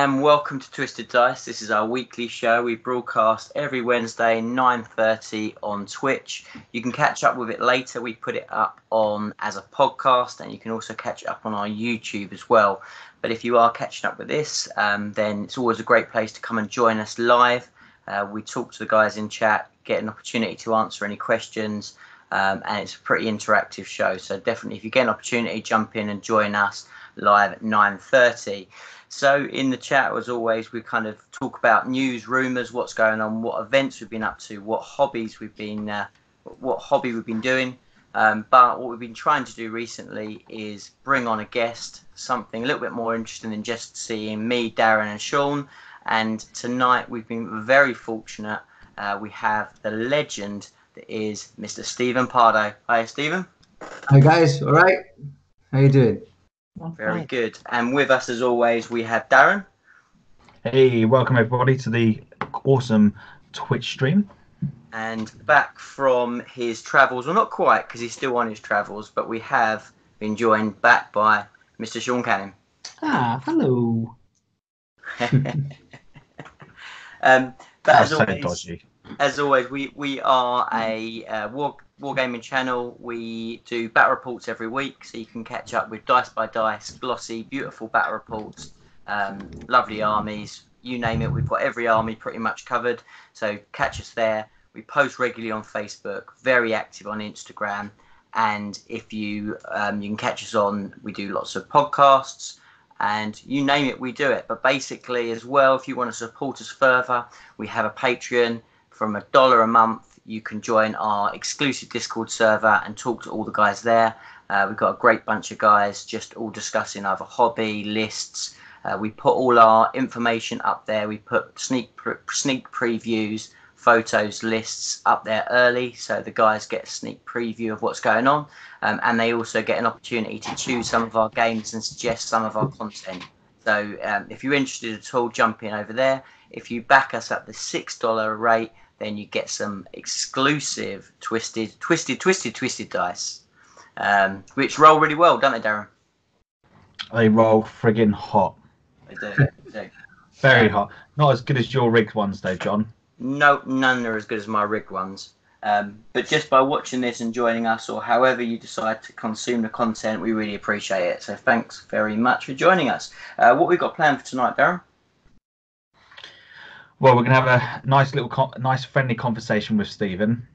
and welcome to Twisted Dice. This is our weekly show. We broadcast every Wednesday 9:30 on Twitch. You can catch up with it later. We put it up on as a podcast, and you can also catch it up on our YouTube as well. But if you are catching up with this, then it's always a great place to come and join us live. We talk to the guys in chat, get an opportunity to answer any questions, and it's a pretty interactive show. So definitely, if you get an opportunity, jump in and join us live at 9:30. So in the chat, as always, we kind of talk about news, rumours, what's going on, what events we've been up to, what hobby we've been doing. But what we've been trying to do recently is bring on a guest, something a little bit more interesting than just seeing me, Darren, and Sean. And tonight we've been very fortunate. We have the legend that is Mr. Steven Pardo. Hi, Steven. Hi guys. All right. How you doing? Very good. And with us, as always, we have Darren. Hey, welcome everybody to the awesome Twitch stream. And back from his travels, well, not quite, because he's still on his travels, but we have been joined back by Mr. Sean Cannon. Ah, hello. But as always, we are a wargaming channel. We do battle reports every week, so you can catch up with Dice by Dice, glossy, beautiful battle reports, lovely armies, you name it. We've got every army pretty much covered, so catch us there. We post regularly on Facebook, very active on Instagram, and if you can catch us on, we do lots of podcasts, and you name it, we do it. But basically, as well, if you want to support us further, we have a Patreon. From $1 a month, you can join our exclusive Discord server and talk to all the guys there. We've got a great bunch of guys just all discussing either hobby, lists. We put all our information up there. We put sneak previews, photos, lists up there early, so the guys get a sneak preview of what's going on. And they also get an opportunity to choose some of our games and suggest some of our content. So if you're interested at all, jump in over there. If you back us at the $6 rate, then you get some exclusive twisted dice, which roll really well, don't they, Darren? They roll friggin' hot. They do. Very hot. Not as good as your rigged ones, though, John. No, none are as good as my rigged ones. But just by watching this and joining us, or however you decide to consume the content, we really appreciate it. So thanks very much for joining us. What we've got planned for tonight, Darren? Well, we're going to have a nice friendly conversation with Stephen.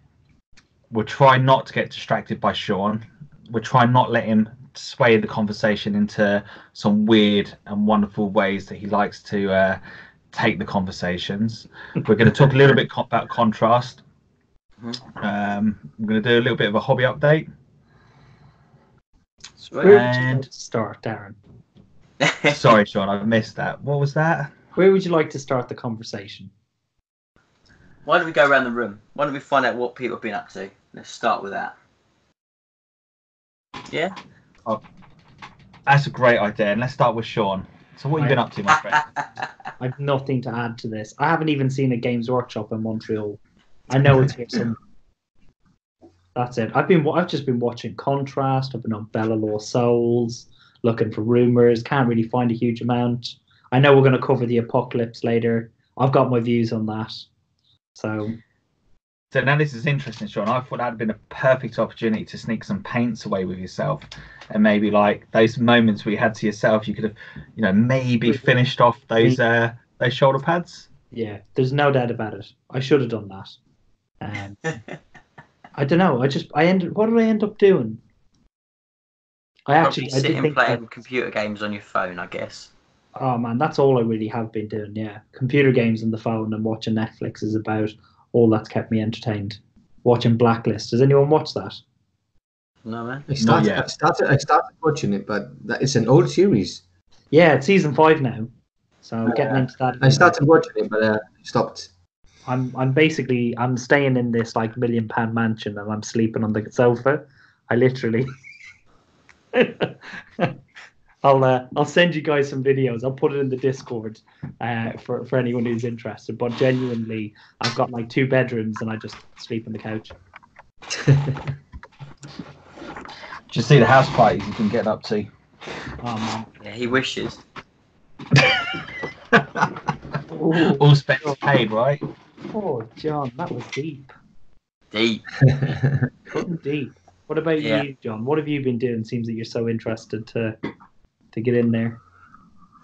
We'll try not to get distracted by Sean. We'll try not let him sway the conversation into some weird and wonderful ways that he likes to take the conversations. We're going to talk a little bit about contrast. I'm going to do a little bit of a hobby update. Where would you like to start, Darren? Sorry, Sean, I missed that. What was that? Where would you like to start the conversation? Why don't we go around the room? Why don't we find out what people have been up to? Let's start with that. Yeah? Oh, that's a great idea. And let's start with Sean. So what have you been up to, my friend? I've nothing to add to this. I haven't even seen a Games Workshop in Montreal. I know it's here somewhere. That's it. I've just been watching Contrast. I've been on Bella Law Souls, looking for rumors. Can't really find a huge amount. I know we're going to cover the Apocalypse later. I've got my views on that. So now this is interesting, Sean. I thought that had been a perfect opportunity to sneak some paints away with yourself, and maybe like those moments where you had to yourself, you could have, maybe finished off those shoulder pads. Yeah, there's no doubt about it. I should have done that. I don't know. What did I end up doing? I did playing computer games on your phone, I guess. Oh man, that's all I really have been doing. Yeah, computer games on the phone and watching Netflix is about all that's kept me entertained. Watching Blacklist. Does anyone watch that? No, man. I started watching it, but it's an old series. Yeah, it's season 5 now, so getting into that. I started watching it, but stopped. I'm staying in this like £1 million mansion, and I'm sleeping on the sofa. I literally. I'll send you guys some videos. I'll put it in the Discord for anyone who's interested. But genuinely, I've got like 2 bedrooms and I just sleep on the couch. Just see the house parties you can get up to. Oh man, yeah, he wishes. Oh, All spent paid, right? oh, John, that was deep. Deep. Cutting deep. What about Yeah. you, John? What have you been doing? Seems that you're so interested to get in there.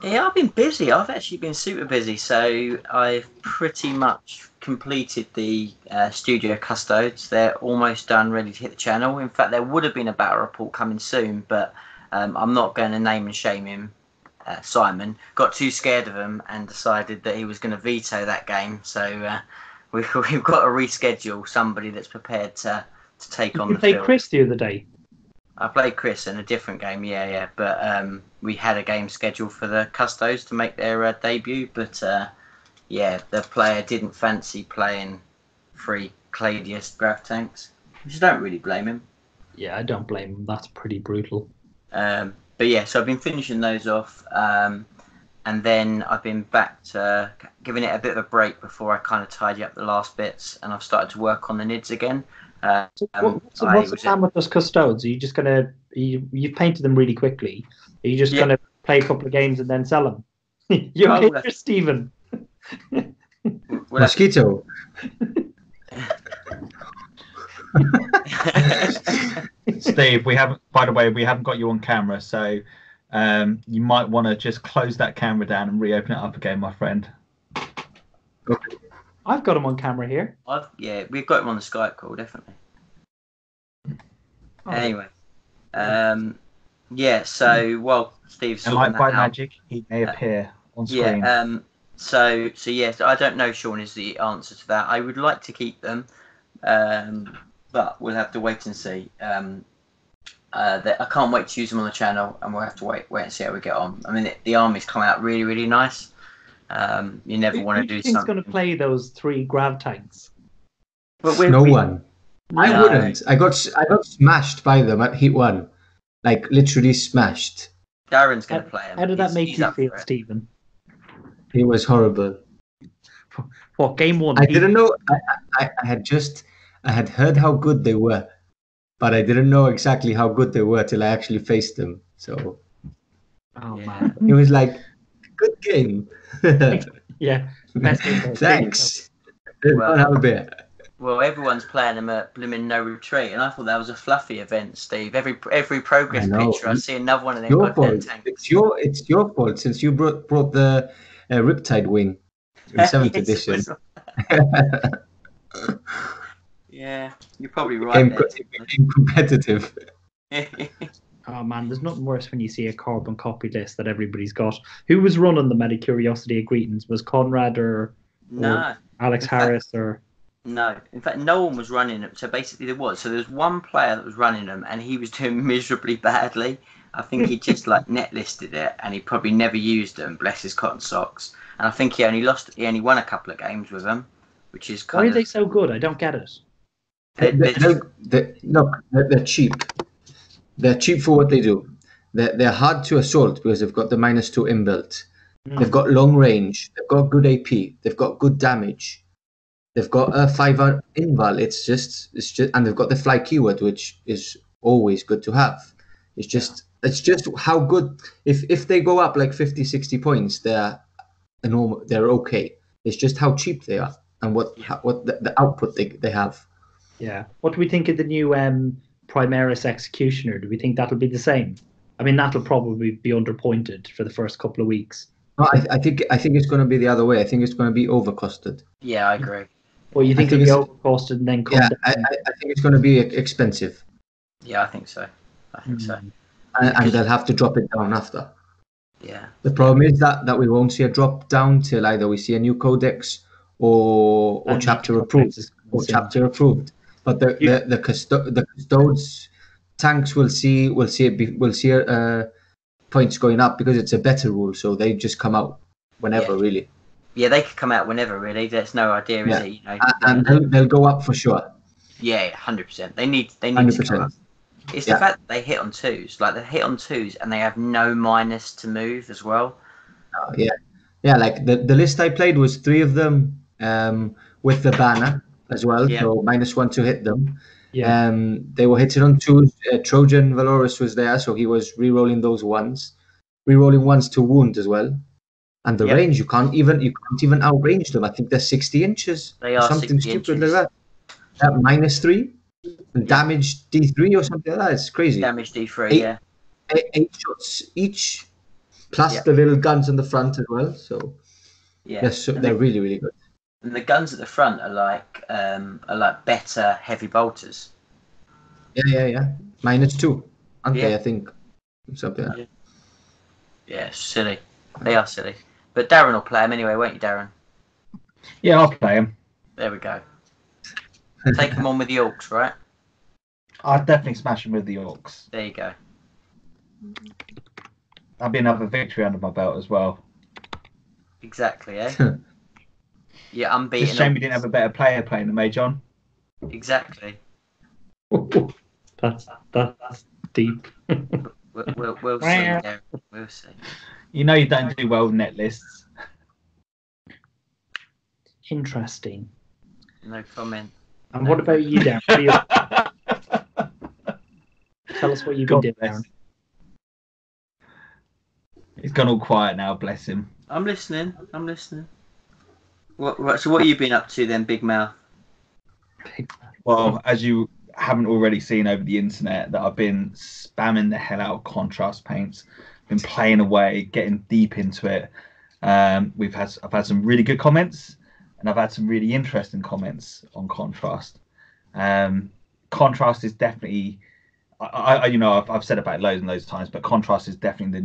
Yeah, I've been busy. I've actually been super busy. So I've pretty much completed the studio custodes. They're almost done, ready to hit the channel. In fact, there would have been a battle report coming soon, but I'm not going to name and shame him. Simon got too scared of him and decided that he was going to veto that game. So we've got to reschedule somebody that's prepared to take on You the played field. Chris the other day. I played Chris in a different game, yeah. But we had a game scheduled for the Custos to make their debut, but the player didn't fancy playing 3 Cladius grav tanks, which I don't really blame him. Yeah, I don't blame him. That's pretty brutal. But yeah, so I've been finishing those off, and then I've been back to giving it a bit of a break before I kind of tidy up the last bits, and I've started to work on the NIDs again. So what's the plan with those custodes? Are you just gonna you've painted them really quickly? Are you just gonna play a couple of games and then sell them? You okay, there, Steven? Mosquito. Steve, we haven't. By the way, we haven't got you on camera, so you might want to just close that camera down and reopen it up again, my friend. Okay. I've got him on camera here. We've got him on the Skype call, definitely. Oh. Anyway, so while Steve's And sorting like by that out, magic, he may appear on screen. So yes, I don't know, Sean, is the answer to that. I would like to keep them, but we'll have to wait and see. I can't wait to use them on the channel, and we'll have to wait and see how we get on. I mean, the army's come out really, really nice. You never want to do something. Who's going to play those 3 grav tanks? No one. I wouldn't. I got smashed by them at Heat 1. Like, literally smashed. Darren's going to play him. How did that make you feel, Stephen? It was horrible. What, game 1? I didn't know. I had heard how good they were, but I didn't know exactly how good they were till I actually faced them. So, oh man, it was like, good game. Yeah, best game. Thanks. Well, have a beer. Well, everyone's playing them at blooming No Retreat, and I thought that was a fluffy event, Steve. Every progress picture, I see another one of them. Your fault. It's your fault since you brought the Riptide wing in 7th edition. Yeah, you're probably right. It became competitive. Oh man, there's nothing worse when you see a carbon copy list that everybody's got. Who was running them out of curiosity at Greetings? Was Conrad or Alex Harris or? No, in fact, no one was running them. So basically, there was one player that was running them, and he was doing miserably badly. I think he just net listed it, and he probably never used them. Bless his cotton socks. And I think he only won a couple of games with them, which is kind of. Why are they so good? I don't get it. They're cheap. They're cheap for what they do. They're hard to assault because they've got the -2 inbuilt. They've got long range. They've got good AP. They've got good damage. They've got a 5 inval. It's just, and they've got the fly keyword, which is always good to have. It's just how good. If they go up like 50, 60 points, they're okay. It's just how cheap they are and what the output they have. Yeah. What do we think of the new Primaris Executioner? Do we think that'll be the same? I mean, that'll probably be underpointed for the first couple of weeks. No, I think it's going to be the other way. I think it's going to be overcosted. Yeah, I agree. Well, you think it'll be overcosted and then come down? I think it's going to be expensive. Yeah, I think so. And they'll have to drop it down after. Yeah. The problem is that we won't see a drop down till either we see a new codex or chapter approved. But the custodes tanks will see points going up because it's a better rule, so they just come out whenever really. Yeah, they could come out whenever really. There's no idea, is it? And they'll go up for sure. Yeah, 100%. They need 100%. to go up. It's the fact that they hit on 2s. Like they hit on 2s and they have no minus to move as well. Yeah. Like the list I played was 3 of them with the banner as well, so -1 to hit them. Yeah. They were hitting on 2s. Trojan Valorous was there, so he was re-rolling those 1s, re-rolling 1s to wound as well. And the Yep. range, you can't even outrange them. I think they're 60 inches. They or are something 60 stupid inches. like that. -3 and Yeah. damage D3 or something like that. It's crazy. Damage D3, Eight- yeah. 8 shots each, plus Yep. the little guns in the front as well. So Yeah. they're really, really good. And the guns at the front are like better heavy bolters. Yeah. -2, aren't they? Yeah. I think something like that. Yeah, silly. They are silly. But Darren will play them anyway, won't you, Darren? Yeah, I'll play him. There we go. Take him on with the Orcs, right? I'd definitely smash him with the Orcs. There you go. That'd be another victory under my belt as well. Exactly, eh? Yeah, unbeaten. Just a shame we didn't have a better player playing than me, John. Exactly. That's deep. We'll see, Darren. We'll see. You know you don't do well with net lists. Interesting. No comment. And what about you, Darren? Tell us what you've been doing, Darren. He's gone all quiet now, bless him. I'm listening. So what have you been up to then, Big Mouth? Well, as you haven't already seen over the internet, that I've been spamming the hell out of contrast paints. Been playing away, getting deep into it. I've had some really good comments, and I've had some really interesting comments on contrast. Contrast is definitely, I've said about it loads and loads of times, but contrast is definitely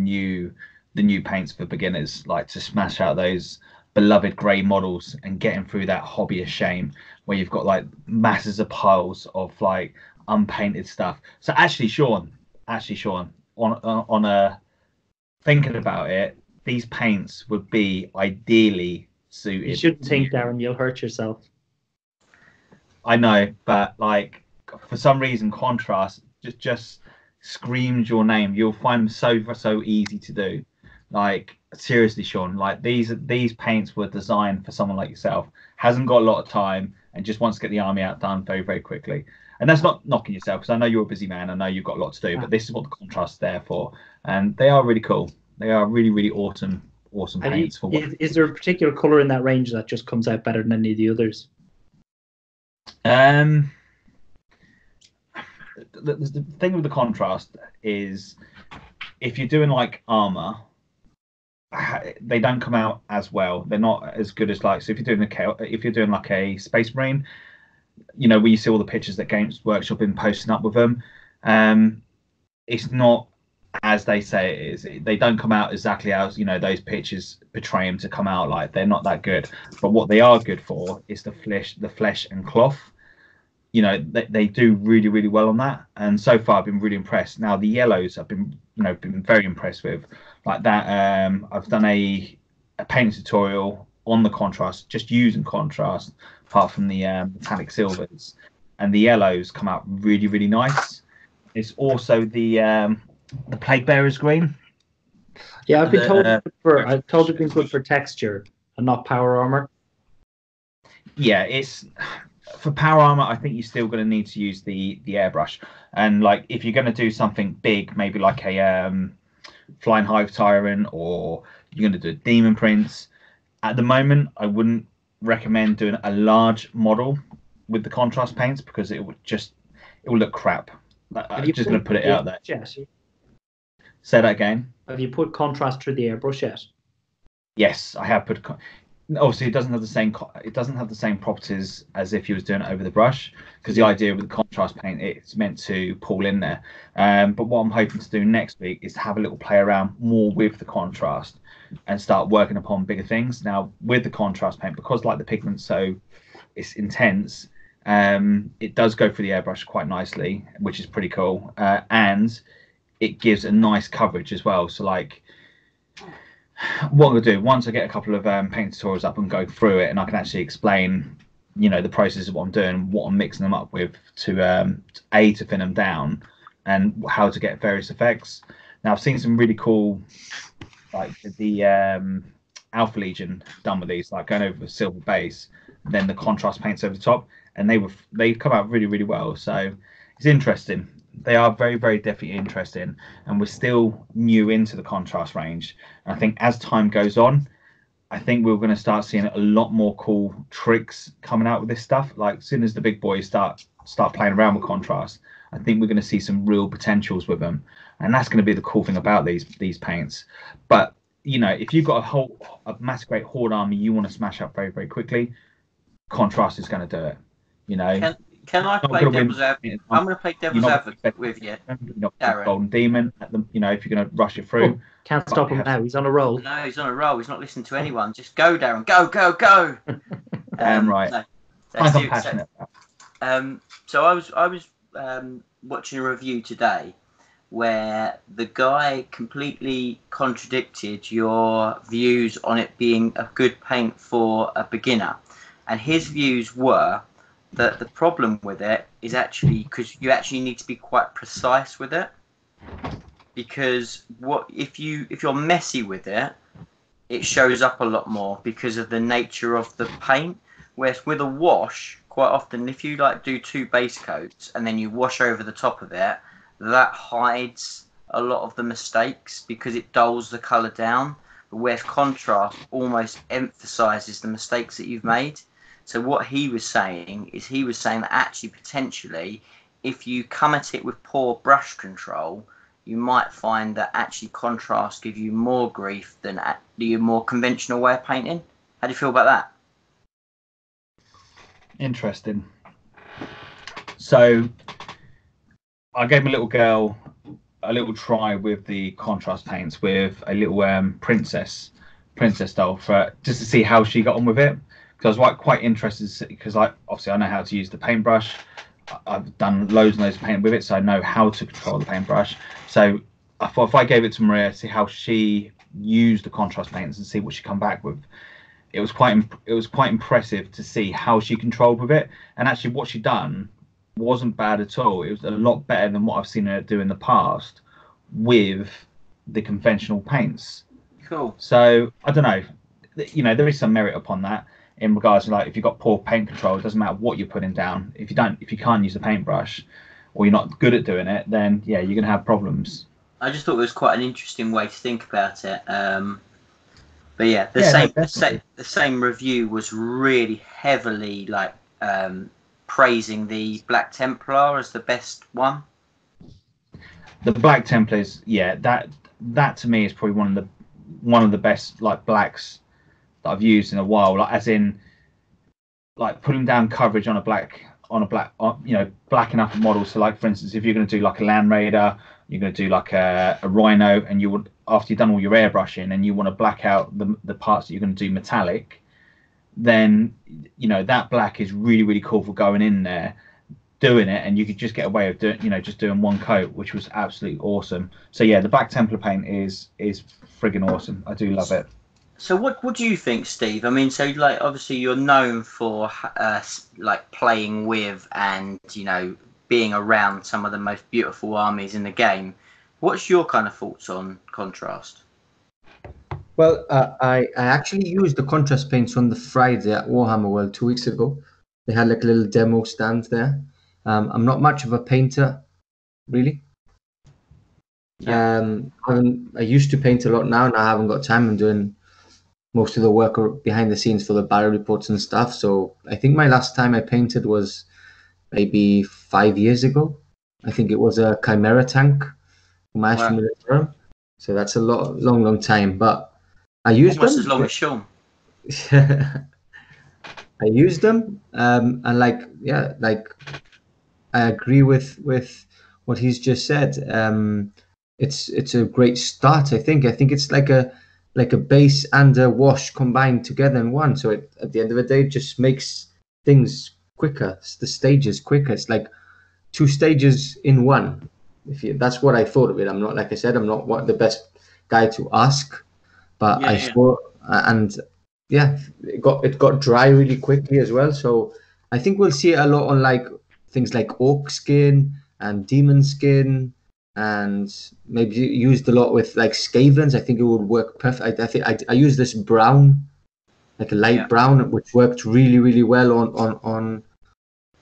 the new paints for beginners, like to smash out those beloved grey models and getting through that hobbyist shame where you've got like masses of piles of like unpainted stuff. So actually, Sean, on a thinking about it, these paints would be ideally suited. You shouldn't think, Darren, you'll hurt yourself. I know, but like for some reason, contrast just screams your name. You'll find them so easy to do. Like seriously, Sean, like these paints were designed for someone like yourself, hasn't got a lot of time and just wants to get the army out done very, very quickly. And that's not knocking yourself, because I know you're a busy man. I know you've got a lot to do, but this is what the contrast is there for. And they are really cool. They are really, really awesome paints. Is there a particular colour in that range that just comes out better than any of the others? The thing with the contrast is if you're doing like armor, they don't come out as well. They're not as good as like, so if you're doing like a Space Marine, you know, where you see all the pictures that Games Workshop been posting up with them, it's not as they say it is. They don't come out exactly as, you know, those pictures portray them to come out like. They're not that good. But what they are good for is the flesh and cloth. You know, they do really, really well on that. And so far I've been really impressed. Now the yellows I've been very impressed with. Like that, I've done a paint tutorial on the contrast, just using contrast, apart from the metallic silvers, and the yellows come out really, really nice. It's also the Plague Bearers green. Yeah, I've been told it's been good for texture and not power armor. Yeah, it's for power armor. I think you're still going to need to use the airbrush, and like if you're going to do something big, maybe like a Flying Hive Tyrant, or you're going to do a Demon Prince. At the moment, I wouldn't recommend doing a large model with the contrast paints, because it will look crap. I'm just going to put it out there. Yes. Say that again. Have you put contrast through the airbrush yet? Yes, I have put. Obviously, it doesn't have the same properties as if you was doing it over the brush, because the idea with the contrast paint, it's meant to pull in there. But what I'm hoping to do next week is to have a little play around more with the contrast and start working upon bigger things. Now with the contrast paint, because like the pigment, so it's intense, it does go through the airbrush quite nicely, which is pretty cool, and it gives a nice coverage as well. So like, what I'm going to do, once I get a couple of paint tutorials up and go through it, and I can actually explain, you know, the process of what I'm doing, what I'm mixing them up with to to thin them down, and how to get various effects. Now I've seen some really cool, like the Alpha Legion done with these, like going over a silver base, then the contrast paints over the top, and they come out really, really well. So it's interesting. They are very, very definitely interesting, and we're still new into the contrast range. And I think as time goes on, I think we're going to start seeing a lot more cool tricks coming out with this stuff. Like, as soon as the big boys start playing around with contrast, I think we're going to see some real potentials with them, and that's going to be the cool thing about these paints. But if you've got a massive great horde army you want to smash up very, very quickly, contrast is going to do it. Can I play devil's advocate? I'm going to play devil's advocate with you, Darren. Golden Demon at them, if you're going to rush it through. Can't stop him now. He's on a roll. No, he's on a roll. He's not listening to anyone. Just go, Darren. Go, go, go. Right. No, I'm passionate about. So I was watching a review today where the guy completely contradicted your views on it being a good paint for a beginner, and his views were that the problem with it is actually because you actually need to be quite precise with it, because if you're messy with it, it shows up a lot more because of the nature of the paint. Whereas with a wash, quite often if you do 2 base coats and then you wash over the top of it, that hides a lot of the mistakes because it dulls the colour down. But whereas contrast almost emphasises the mistakes that you've made. So what he was saying that actually potentially, if you come at it with poor brush control, you might find that actually contrast give you more grief than the more conventional way of painting. How do you feel about that? Interesting. So I gave my little girl a little try with the contrast paints with a little princess doll just to see how she got on with it. Because I was quite interested, because obviously I know how to use the paintbrush. I've done loads and loads of paint with it, so I know how to control the paintbrush. So I thought if I gave it to Maria, see how she used the contrast paints and see what she come back with. It was quite impressive to see how she controlled with it, and actually what she done wasn't bad at all. It was a lot better than what I've seen her do in the past with the conventional paints. Cool. So I don't know. There is some merit upon that. In regards to if you've got poor paint control, it doesn't matter what you're putting down. If you can't use the paintbrush, or you're not good at doing it, then yeah, you're gonna have problems. I just thought it was quite an interesting way to think about it. But yeah, the same review was really heavily praising the Black Templar as the best one. The Black Templar is that to me is probably one of the best blacks that I've used in a while, as in putting down coverage on a black blacking up a model. So for instance, if you're going to do a Land Raider, you're going to do a Rhino, and you would, after you've done all your airbrushing and you want to black out the parts that you're going to do metallic, then that black is really, really cool for going in there doing it, and you could just get away with just doing one coat, which was absolutely awesome. So yeah, the Black Templar paint is friggin' awesome. I do love it. So what do you think, Steve? I mean, so obviously you're known for playing with and being around some of the most beautiful armies in the game. What's your kind of thoughts on contrast? Well, I actually used the contrast paints on the Friday at Warhammer World 2 weeks ago. They had a little demo stand there. I'm not much of a painter, really. Yeah. I used to paint a lot now, and I haven't got time. I'm doing most of the work behind the scenes for the battle reports and stuff. So I think my last time I painted was maybe 5 years ago. I think it was a Chimera tank for my Ashen Militarum. So that's a long time. But I used almost them. As long as Sean. I used them, and I agree with what he's just said. It's a great start. I think it's like a base and a wash combined together in one. So at the end of the day, it just makes things quicker. The stages quicker. It's like 2 stages in one. That's what I thought of it. I'm not, like I said, I'm not the best guy to ask, but I thought, and yeah, it got dry really quickly as well. So I think we'll see it a lot on things like Orc skin and Demon skin, and maybe used a lot with Skavens. I think it would work perfect. I think I used this brown, a light brown, which worked really, really well on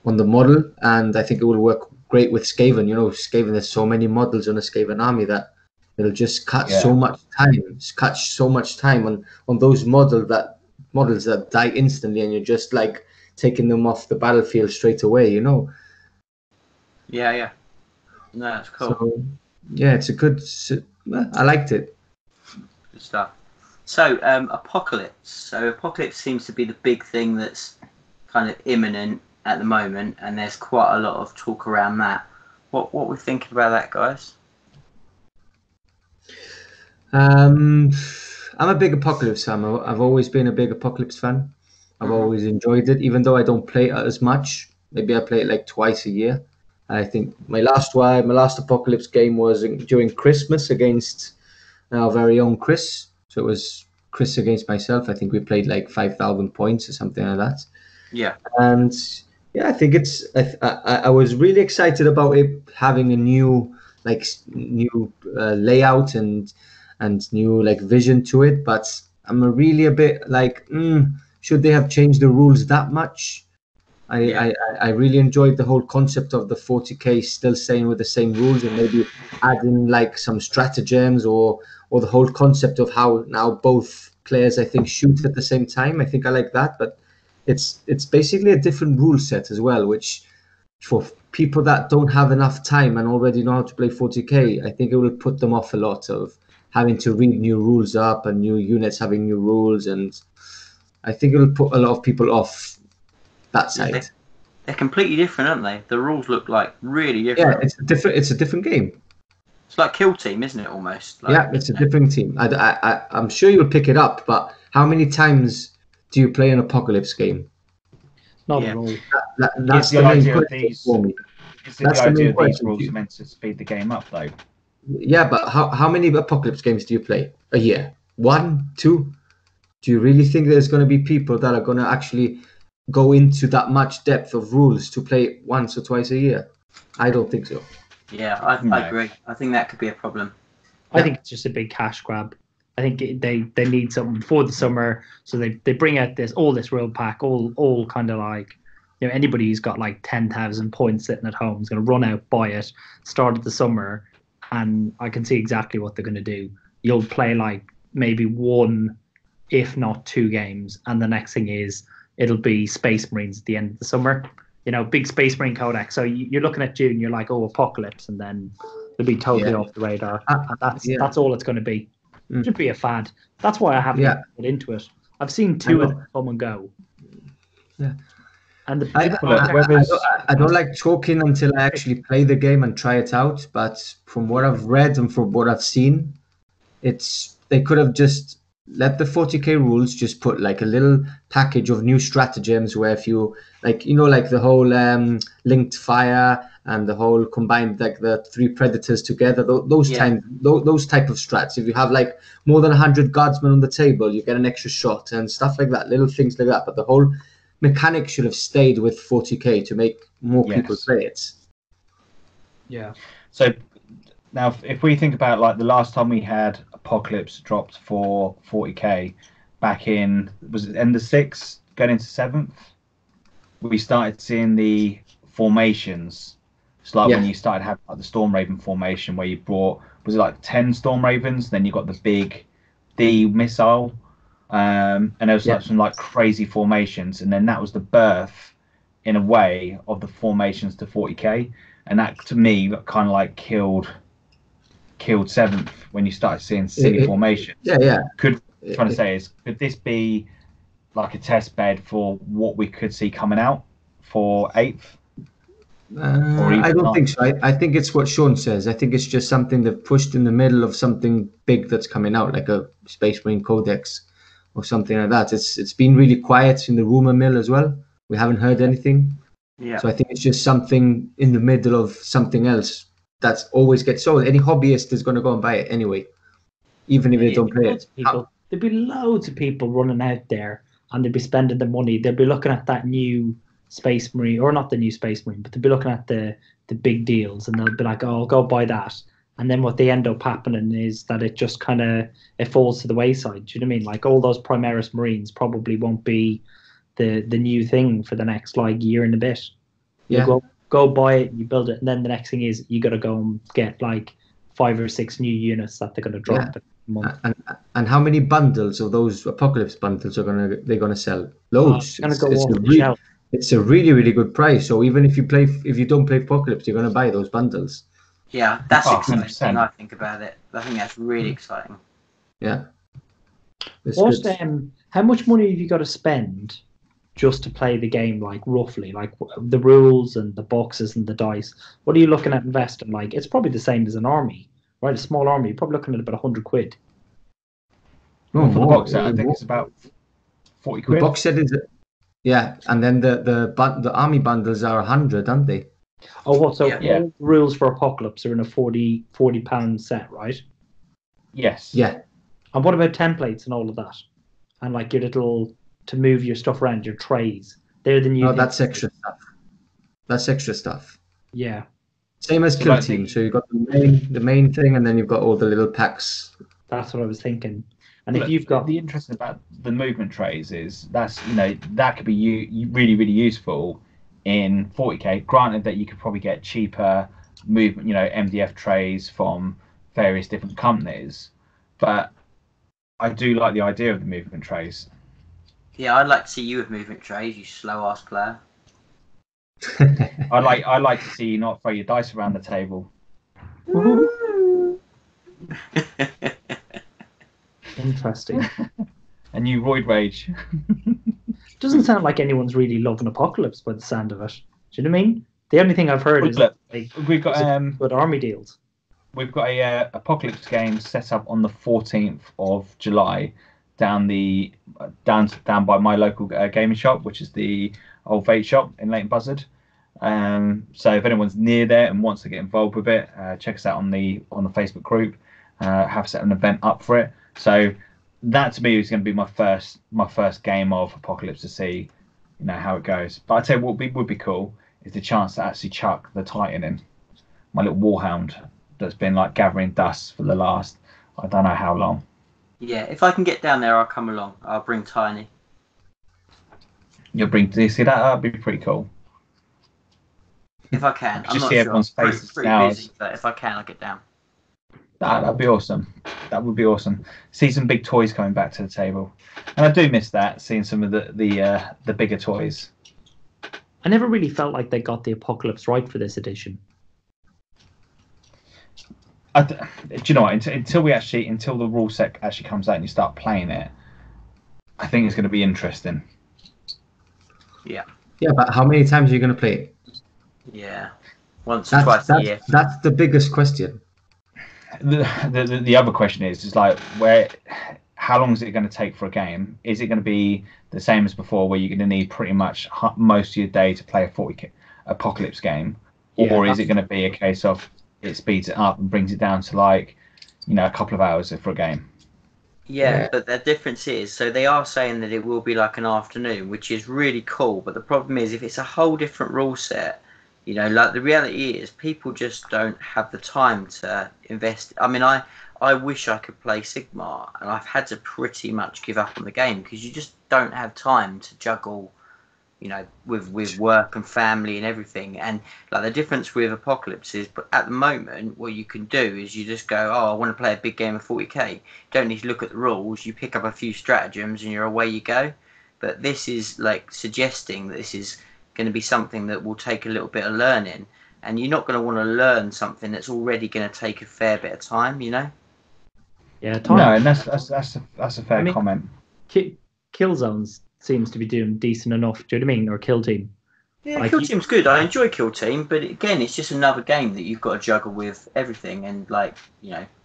the model, and I think it will work great with Skaven. Skaven, there's so many models on a Skaven army that It'll just cut so much time on those models that die instantly, and you're just like taking them off the battlefield straight away, you know. Yeah. No, that's cool. So yeah, it's a good. I liked it. Good stuff. So Apocalypse. So Apocalypse seems to be the big thing that's kind of imminent at the moment, and there's quite a lot of talk around that. What we're thinking about that, guys? I'm a big Apocalypse fan. I've always been a big Apocalypse fan. I've always enjoyed it, even though I don't play it as much. Maybe I play it like twice a year. I think my last Apocalypse game was during Christmas against our very own Chris. So it was Chris against myself. I think we played like 5,000 points or something like that. Yeah. And yeah, I think I was really excited about it having a new layout and new like vision to it. But I'm really a bit like, should they have changed the rules that much? I really enjoyed the whole concept of the 40k still staying with the same rules and maybe adding like some stratagems or the whole concept of how now both players I think shoot at the same time. I think I like that, but it's basically a different rule set as well, which for people that don't have enough time and already know how to play 40k, I think it will put them off a lot of having to read new rules up and new units having new rules, and I think it will put a lot of people off that side. They're completely different, aren't they? The rules look like really different. Yeah, it's a different game. It's like Kill Team, isn't it? Almost. Like, yeah, it's a different team. I'm sure you'll pick it up, but how many times do you play an Apocalypse game? Not at all. That's the main question for me. That's the idea of these rules are meant to speed the game up, though. Yeah, but how many Apocalypse games do you play a year? 1, 2? Do you really think there's going to be people that are going to actually go into that much depth of rules to play once or twice a year? I don't think so. Yeah, I agree. I think that could be a problem. I think it's just a big cash grab. I think they need something for the summer, so they bring out all this rule pack, all kind of like, you know, anybody who's got like 10,000 points sitting at home is going to run out, buy it, start of the summer, and I can see exactly what they're going to do. You'll play like maybe 1, if not 2 games, and the next thing is it'll be Space Marines at the end of the summer. You know, big Space Marine Codex. So you're looking at June, you're like, oh, Apocalypse, and then it'll be totally off the radar. And that's all it's going to be. It should be a fad. That's why I haven't put into it. I've seen 2 of them come and go. Yeah. And I don't like talking until I actually play the game and try it out. But from what I've read and from what I've seen, they could have just let the 40k rules just put like a little package of new stratagems where if you like, you know, like the whole linked fire and the whole combined like the 3 predators together, those type of strats. If you have like more than 100 guardsmen on the table, you get an extra shot and stuff like that, little things like that. But the whole mechanic should have stayed with 40k to make more people play it. Yeah. So now, if we think about like the last time we had Apocalypse dropped for 40k, back in, was it end of 6th, going into 7th, we started seeing the formations. It's like when you started having like the Storm Raven formation, where you brought, was it like 10 Storm Ravens? Then you got the big D missile, and there was like some like crazy formations, and then that was the birth, in a way, of the formations to 40k, and that to me kind of like killed 7th when you started seeing silly formations. Could this be like a test bed for what we could see coming out for 8th? I don't think so. I think it's what Sean says. I think it's just something they've pushed in the middle of something big that's coming out, like a Space Marine Codex or something like that. It's been really quiet in the rumor mill as well. We haven't heard anything. Yeah. So I think it's just something in the middle of something else that's always gets sold. Any hobbyist is going to go and buy it anyway, even if they don't play it. There'd be loads of people running out there, and they'd be spending the money. They'd be looking at that new Space Marine, or not the new Space Marine, but they'd be looking at the big deals, and they'll be like, "Oh, I'll go buy that." And then what they end up happening is that it just kind of falls to the wayside. Do you know what I mean? Like all those Primaris Marines probably won't be the new thing for the next like year and a bit. You go buy it, you build it, and then the next thing is you got to go and get like 5 or 6 new units that they're going to drop a month. And how many bundles of those Apocalypse bundles they're gonna sell? Loads. It's going to go off the shelf. It's a really, really good price. So even if you don't play Apocalypse, you're gonna buy those bundles. Yeah, that's the 100%. exciting thing I think about it. I think that's really exciting. Yeah. How much money have you got to spend just to play the game, like roughly, like the rules and the boxes and the dice? What are you looking at investing? Like, it's probably the same as an army, right? A small army, you're probably looking at about 100 quid. For the box set, I think it's about 40 quid. The box set is, and then the army bundles are 100, aren't they? Oh, what? So Yeah. all the rules for Apocalypse are in a 40 pound set, right? Yes. Yeah. And what about templates and all of that? And like your little, to move your stuff around, your trays. They're the new No, things. that's extra stuff. That's extra stuff. Yeah. Same as Kill Team. So you've got the main thing, and then you've got all the little packs. That's what I was thinking. And if you've got the interesting about the movement trays is that could be really, really useful in 40k. Granted that you could probably get cheaper movement, MDF trays from various different companies, but I do like the idea of the movement trays. Yeah, I'd like to see you with movement trays, you slow ass player. I like to see you not throw your dice around the table. Interesting. A new Roid Rage. Doesn't sound like anyone's really loving Apocalypse by the sound of it. Do you know what I mean? The only thing I've heard is we've got good army deals. We've got a Apocalypse game set up on the 14th of July down by my local gaming shop, which is the Old Vape shop in Leighton Buzzard. So if anyone's near there and wants to get involved with it, check us out on the Facebook group. Have set an event up for it. So that to me is going to be my first game of Apocalypse to see, how it goes. But I tell you what would be cool is the chance to actually chuck the Titan in, my little Warhound that's been like gathering dust for the last I don't know how long. Yeah, if I can get down there, I'll come along. I'll bring Tiny. Do you see that? That'd be pretty cool. If I can. I'm Just not see sure. everyone's faces It's pretty now. busy, but if I can, I'll get down. That'd be awesome. That would be awesome. See some big toys coming back to the table, and I do miss that. Seeing some of the bigger toys. I never really felt like they got the Apocalypse right for this edition. Do you know what? Until the rule set actually comes out and you start playing it, I think it's going to be interesting. Yeah. Yeah, but how many times are you going to play it? Yeah, once or twice a year. That's the biggest question. The other question is like how long is it going to take for a game? Is it going to be the same as before, where you're going to need pretty much most of your day to play a 40 Apocalypse game, or is it going to be a case of it speeds it up and brings it down to like a couple of hours for a game? Yeah, but the difference is, so they are saying that it will be like an afternoon, which is really cool. But the problem is, if it's a whole different rule set, like the reality is, people just don't have the time to invest. I mean, I wish I could play Sigmar, and I've had to pretty much give up on the game because you just don't have time to juggle, with work and family and everything. And like the difference with Apocalypse is, but at the moment, what you can do is you just go, oh, I want to play a big game of 40k. You don't need to look at the rules. You pick up a few stratagems and you're away you go. But this is like suggesting that this is going to be something that will take a little bit of learning, and you're not going to want to learn something that's already going to take a fair bit of time. Yeah, time. No, and that's a fair comment. Killzones seems to be doing decent enough. Do you know what I mean? Or Kill Team. Yeah, Kill Team's good. I enjoy Kill Team, but again, it's just another game that you've got to juggle with everything, and I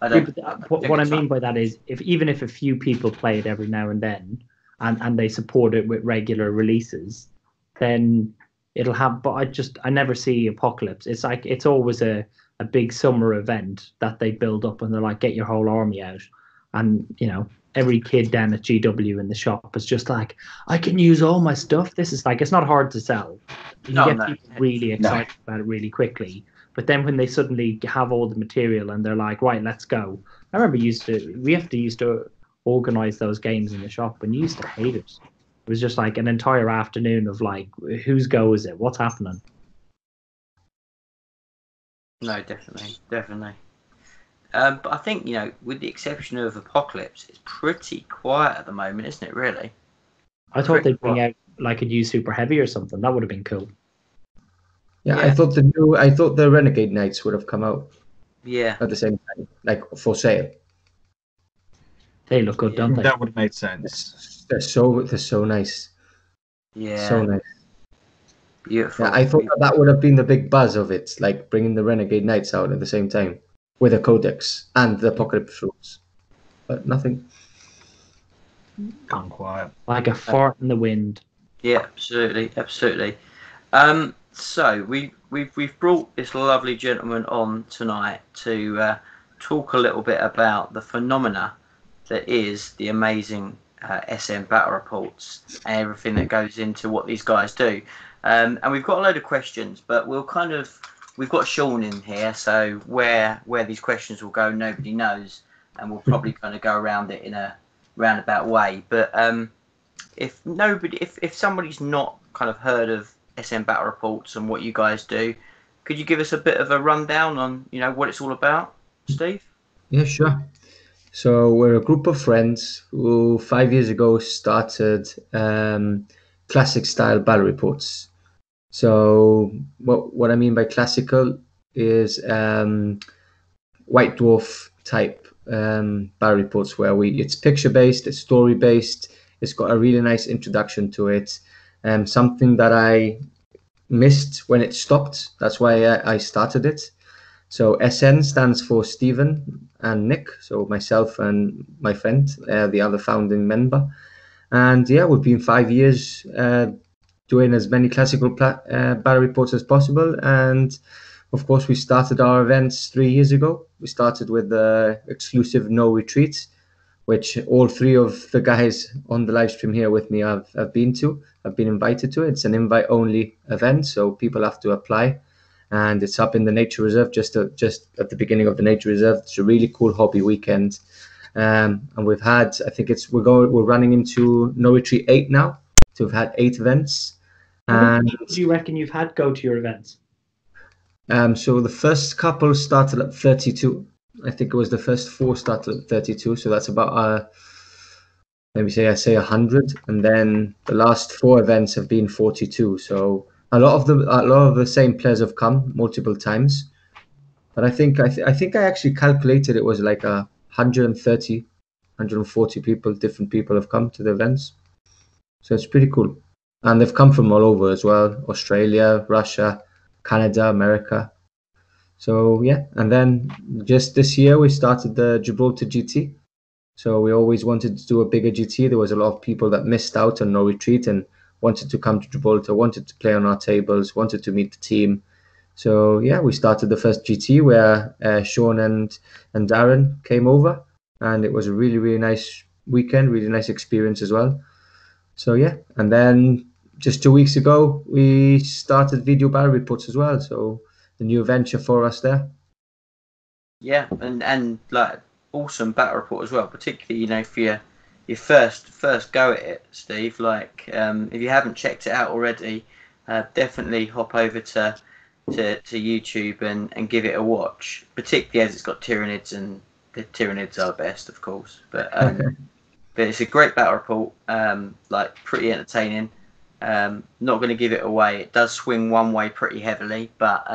don't. What I mean by that is, even if a few people play it every now and then, and they support it with regular releases, then it'll have. But I never see Apocalypse. It's like it's always a big summer event that they build up, and they're like, get your whole army out, and every kid down at GW in the shop is just like, I can use all my stuff. This is like, it's not hard to sell. You get people really excited about it really quickly. But then when they suddenly have all the material and they're like, right, let's go. I remember we used to organize those games in the shop, and you used to hate it. It was just like an entire afternoon of like, whose go is it? What's happening? No, definitely. But I think, with the exception of Apocalypse, it's pretty quiet at the moment, isn't it, really? I thought they'd bring out like a new Super Heavy or something. That would have been cool. Yeah, Yeah. I thought the Renegade Knights would have come out Yeah. at the same time, like for sale. They look good, don't they? That would have made sense. They're so nice. Yeah. So nice. Beautiful. Yeah, I thought that would have been the big buzz of it, like bringing the Renegade Knights out at the same time with a codex and the Apocalypse rules, but nothing. Gone quiet. Like a fart in the wind. Yeah, absolutely, absolutely. So we've brought this lovely gentleman on tonight to talk a little bit about the phenomena that is the amazing SM battle reports and everything that goes into what these guys do. And we've got a load of questions, but we've got Sean in here, so where these questions will go, nobody knows, and we'll probably kind of go around it in a roundabout way. But if somebody's not kind of heard of SM battle reports and what you guys do, could you give us a bit of a rundown on what it's all about, Steve? Yeah, sure. So we're a group of friends who 5 years ago started classic style battle reports. So what I mean by classical is White Dwarf type battle reports where it's picture based, it's story based, it's got a really nice introduction to it. Something that I missed when it stopped. That's why I started it. So SN stands for Steven and Nick, so myself and my friend, the other founding member. And yeah, we've been 5 years doing as many classical battle reports as possible. And of course, we started our events 3 years ago. We started with the exclusive No Retreat, which all three of the guys on the live stream here with me have been to. I've been invited to it. It's an invite-only event, so people have to apply. And it's up in the nature reserve, just at the beginning of the nature reserve. It's a really cool hobby weekend, and we've had, I think we're running into No Retreat 8 now, so we've had 8 events. How many people do you reckon you've had go to your events? So the first couple started at 32. I think it was the first 4 started at 32, so that's about maybe say 100, and then the last 4 events have been 42. So a lot of the same players have come multiple times, but I think I actually calculated it was like 130, 140 people, different people have come to the events, so it's pretty cool, and they've come from all over as well: Australia, Russia, Canada, America. So yeah, and then just this year we started the Gibraltar GT. So we always wanted to do a bigger GT. There was a lot of people that missed out on No Retreat and wanted to come to Gibraltar, wanted to play on our tables, wanted to meet the team. So yeah, we started the first GT where Sean and Darren came over, and it was a really, really nice weekend, really nice experience as well. So yeah, and then just 2 weeks ago, we started video battle reports as well. So the new venture for us there. Yeah, and like awesome battle report as well, particularly for your first go at it, Steve. Like if you haven't checked it out already, definitely hop over to YouTube and give it a watch. Particularly as it's got Tyranids, and the Tyranids are best, of course. But but it's a great battle report. Like pretty entertaining. Not going to give it away. It does swing one way pretty heavily, but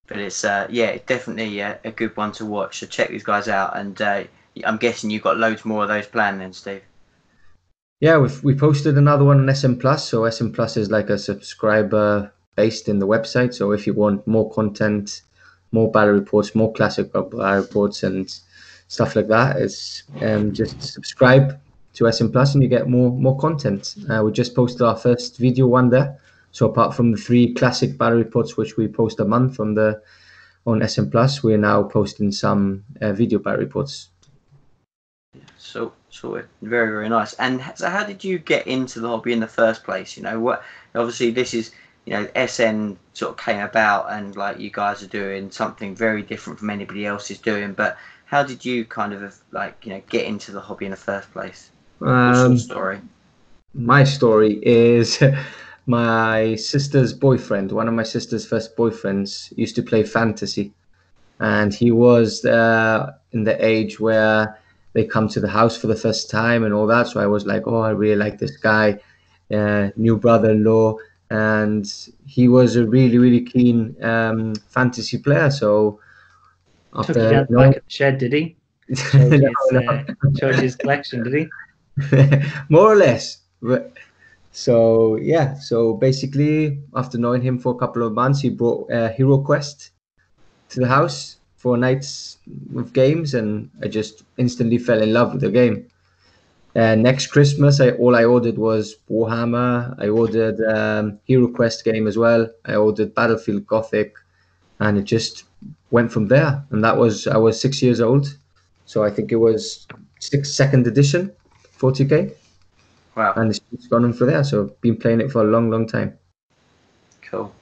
it's it's definitely a good one to watch. So check these guys out, and I'm guessing you've got loads more of those planned then, Steve. Yeah, we posted another one on SM Plus. So SM Plus is like a subscriber based in the website. So if you want more content, more battle reports, more classic battle reports, and stuff like that, it's just subscribe to SM Plus and you get more content. We just posted our first video one there. So apart from the 3 classic battle reports, which we post a month on SM Plus, we're now posting some video battle reports. So very, very nice. And so how did you get into the hobby in the first place? What? Obviously, this is SN sort of came about, and like you guys are doing something very different from anybody else is doing. But how did you kind of get into the hobby in the first place? What's your story? My story is my sister's boyfriend. One of my sister's first boyfriends used to play fantasy, and he was in the age where they come to the house for the first time and all that. So I was like, oh, I really like this guy, new brother-in-law, and he was a really, really keen fantasy player. So Took you after down the back of the shed, did he? Showed you his collection, did he? more or less. But, so yeah, so basically after knowing him for a couple of months, he brought Hero Quest to the house for nights of games, and I just instantly fell in love with the game. Next Christmas, all I ordered was Warhammer. I ordered Hero Quest game as well. I ordered Battlefield Gothic, and it just went from there. And I was 6 years old, so I think it was second edition, 40k. Wow. And it's gone on for there. So I've been playing it for a long, long time. Cool.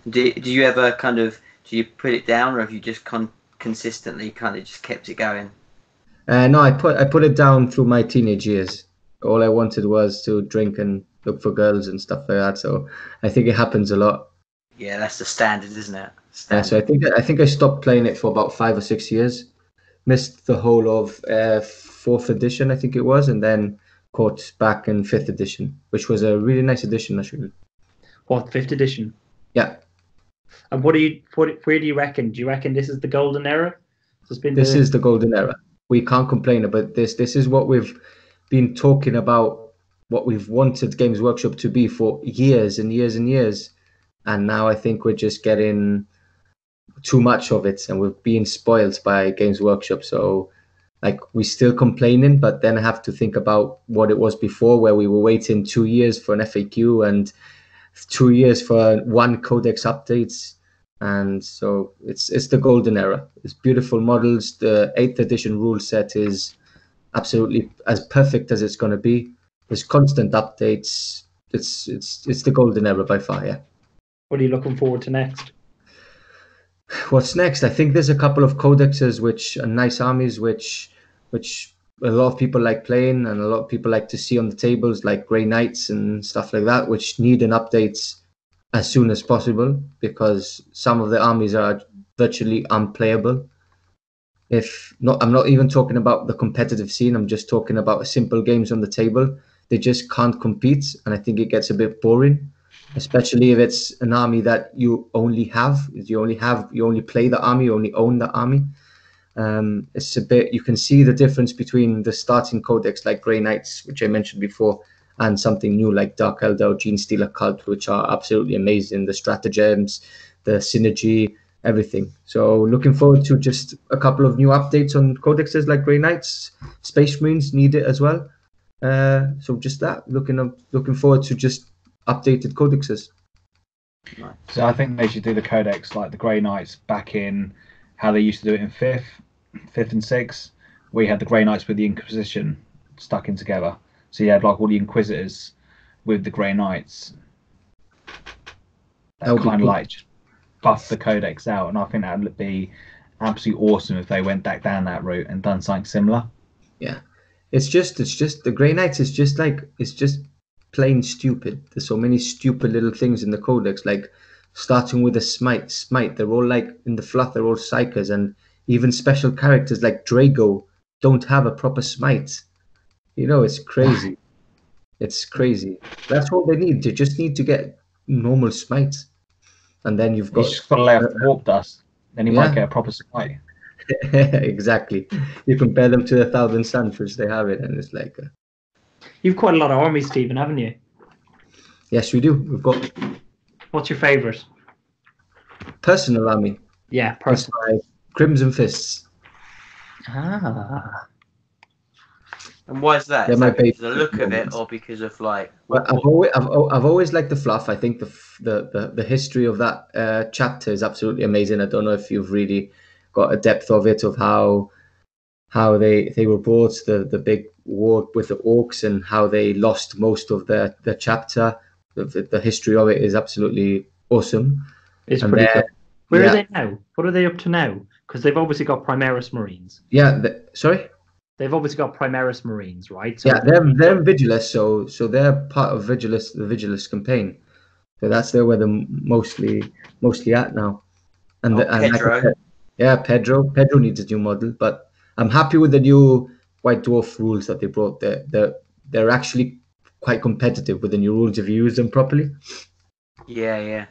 Do you ever do you put it down, or have you just consistently kind of just kept it going? No, I put it down through my teenage years. All I wanted was to drink and look for girls and stuff like that. So I think it happens a lot. Yeah, that's the standard, isn't it? Yeah, so I think I stopped playing it for about 5 or 6 years. Missed the whole of 4th edition, I think it was, and then caught back in 5th edition, which was a really nice edition, actually. What, 5th edition? Yeah. And where do you reckon? Do you reckon this is the golden era? This is the golden era. We can't complain about this. This is what we've been talking about, what we've wanted Games Workshop to be for years and years and years. And now I think we're just getting too much of it, and we're being spoiled by Games Workshop. So like, we're still complaining, but then I have to think about what it was before, where we were waiting 2 years for an FAQ and 2 years for one codex updates. And so it's the golden era. It's beautiful models. The 8th edition rule set is absolutely as perfect as it's going to be. There's constant updates. It's the golden era by far. Yeah. What are you looking forward to next? What's next? I think there's a couple of codexes which are nice armies, which a lot of people like playing, and a lot of people like to see on the tables, like Grey Knights and stuff like that, which need an update as soon as possible, because some of the armies are virtually unplayable. I'm not even talking about the competitive scene. I'm just talking about simple games on the table. They just can't compete, and I think it gets a bit boring, especially if it's an army that you only play the army, you only own the army. It's a bit, you can see the difference between the starting codex like Grey Knights, which I mentioned before, and something new like Dark Eldar or Genestealer Cult, which are absolutely amazing. The stratagems, the synergy, everything. So looking forward to just a couple of new updates on codexes like Grey Knights. Space Marines need it as well. So just that, looking forward to just updated codexes. So I think they should do the codex like the Grey Knights back in how they used to do it in 5th and 6th. We had the Grey Knights with the Inquisition stuck in together. So you had like all the Inquisitors with the Grey Knights. That kind of like buff the codex out, and I think that would be absolutely awesome if they went back down that route and done something similar. Yeah, it's just the Grey Knights is just plain stupid. There's so many stupid little things in the codex, like starting with a smite. They're all like, in the fluff, they're all psychers, and even special characters like Drago don't have a proper smite. It's crazy. It's crazy. That's all they need. They just need to get normal smites, and then you've got. He's just got to lay off warp dust, then he might get a proper smite. Exactly. You compare them to the 1,000 Suns, which they have it, and it's like. You've quite a lot of armies, Stephen, haven't you? Yes, we do. We've got. What's your favourite? Personal army. Yeah, personal. Crimson Fists. Ah. And why is that? Is that because of the look of it, or because of like? I've always liked the fluff. I think the history of that chapter is absolutely amazing. I don't know if you've really got a depth of it, of how they were brought, the big war with the orcs, and how they lost most of their chapter. The history of it is absolutely awesome. It's pretty good. Where are they now? What are they up to now? Because they've obviously got Primaris Marines. Yeah, sorry? They've obviously got Primaris Marines, right? So they're in Vigilus, so they're part of Vigilus, the Vigilus campaign. So that's where they're mostly at now. And Pedro. Yeah, Pedro. Pedro needs a new model, but I'm happy with the new White Dwarf rules that they brought. They're actually quite competitive with the new rules if you use them properly. Yeah.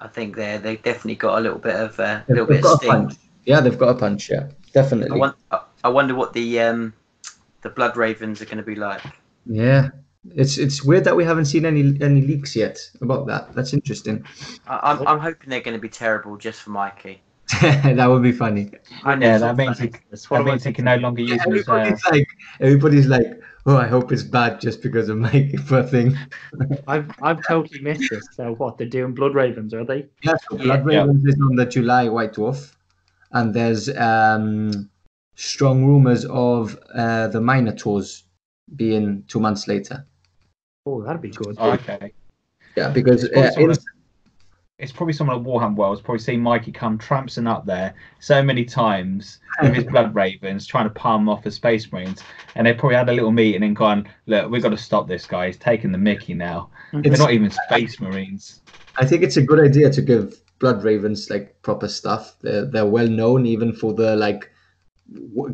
I think they've definitely got a little bit of They've got a sting. punch. Yeah, they've got a punch. Yeah, definitely. I wonder what the Blood Ravens are going to be like. Yeah, it's weird that we haven't seen any leaks yet about that. That's interesting. I'm hoping they're going to be terrible just for Mikey. That would be funny. That means he can no longer use them as. Everybody's like, oh, I hope it's bad just because of Mikey. Poor thing. I've totally missed this. So what they're doing? Blood Ravens, are they? Yeah, so Blood Ravens is on the July White Dwarf, and there's strong rumors of the Minotaurs being 2 months later. Oh, that'd be good. Oh, okay. Yeah, because it's probably someone at Warhammer World's probably seen Mikey come trampsing up there so many times with his Blood Ravens, trying to palm off the Space Marines, and they probably had a little meeting and gone, look, we've got to stop this guy. He's taking the mickey now. They're not even Space Marines. I think it's a good idea to give Blood Ravens like proper stuff. They're well known even for the like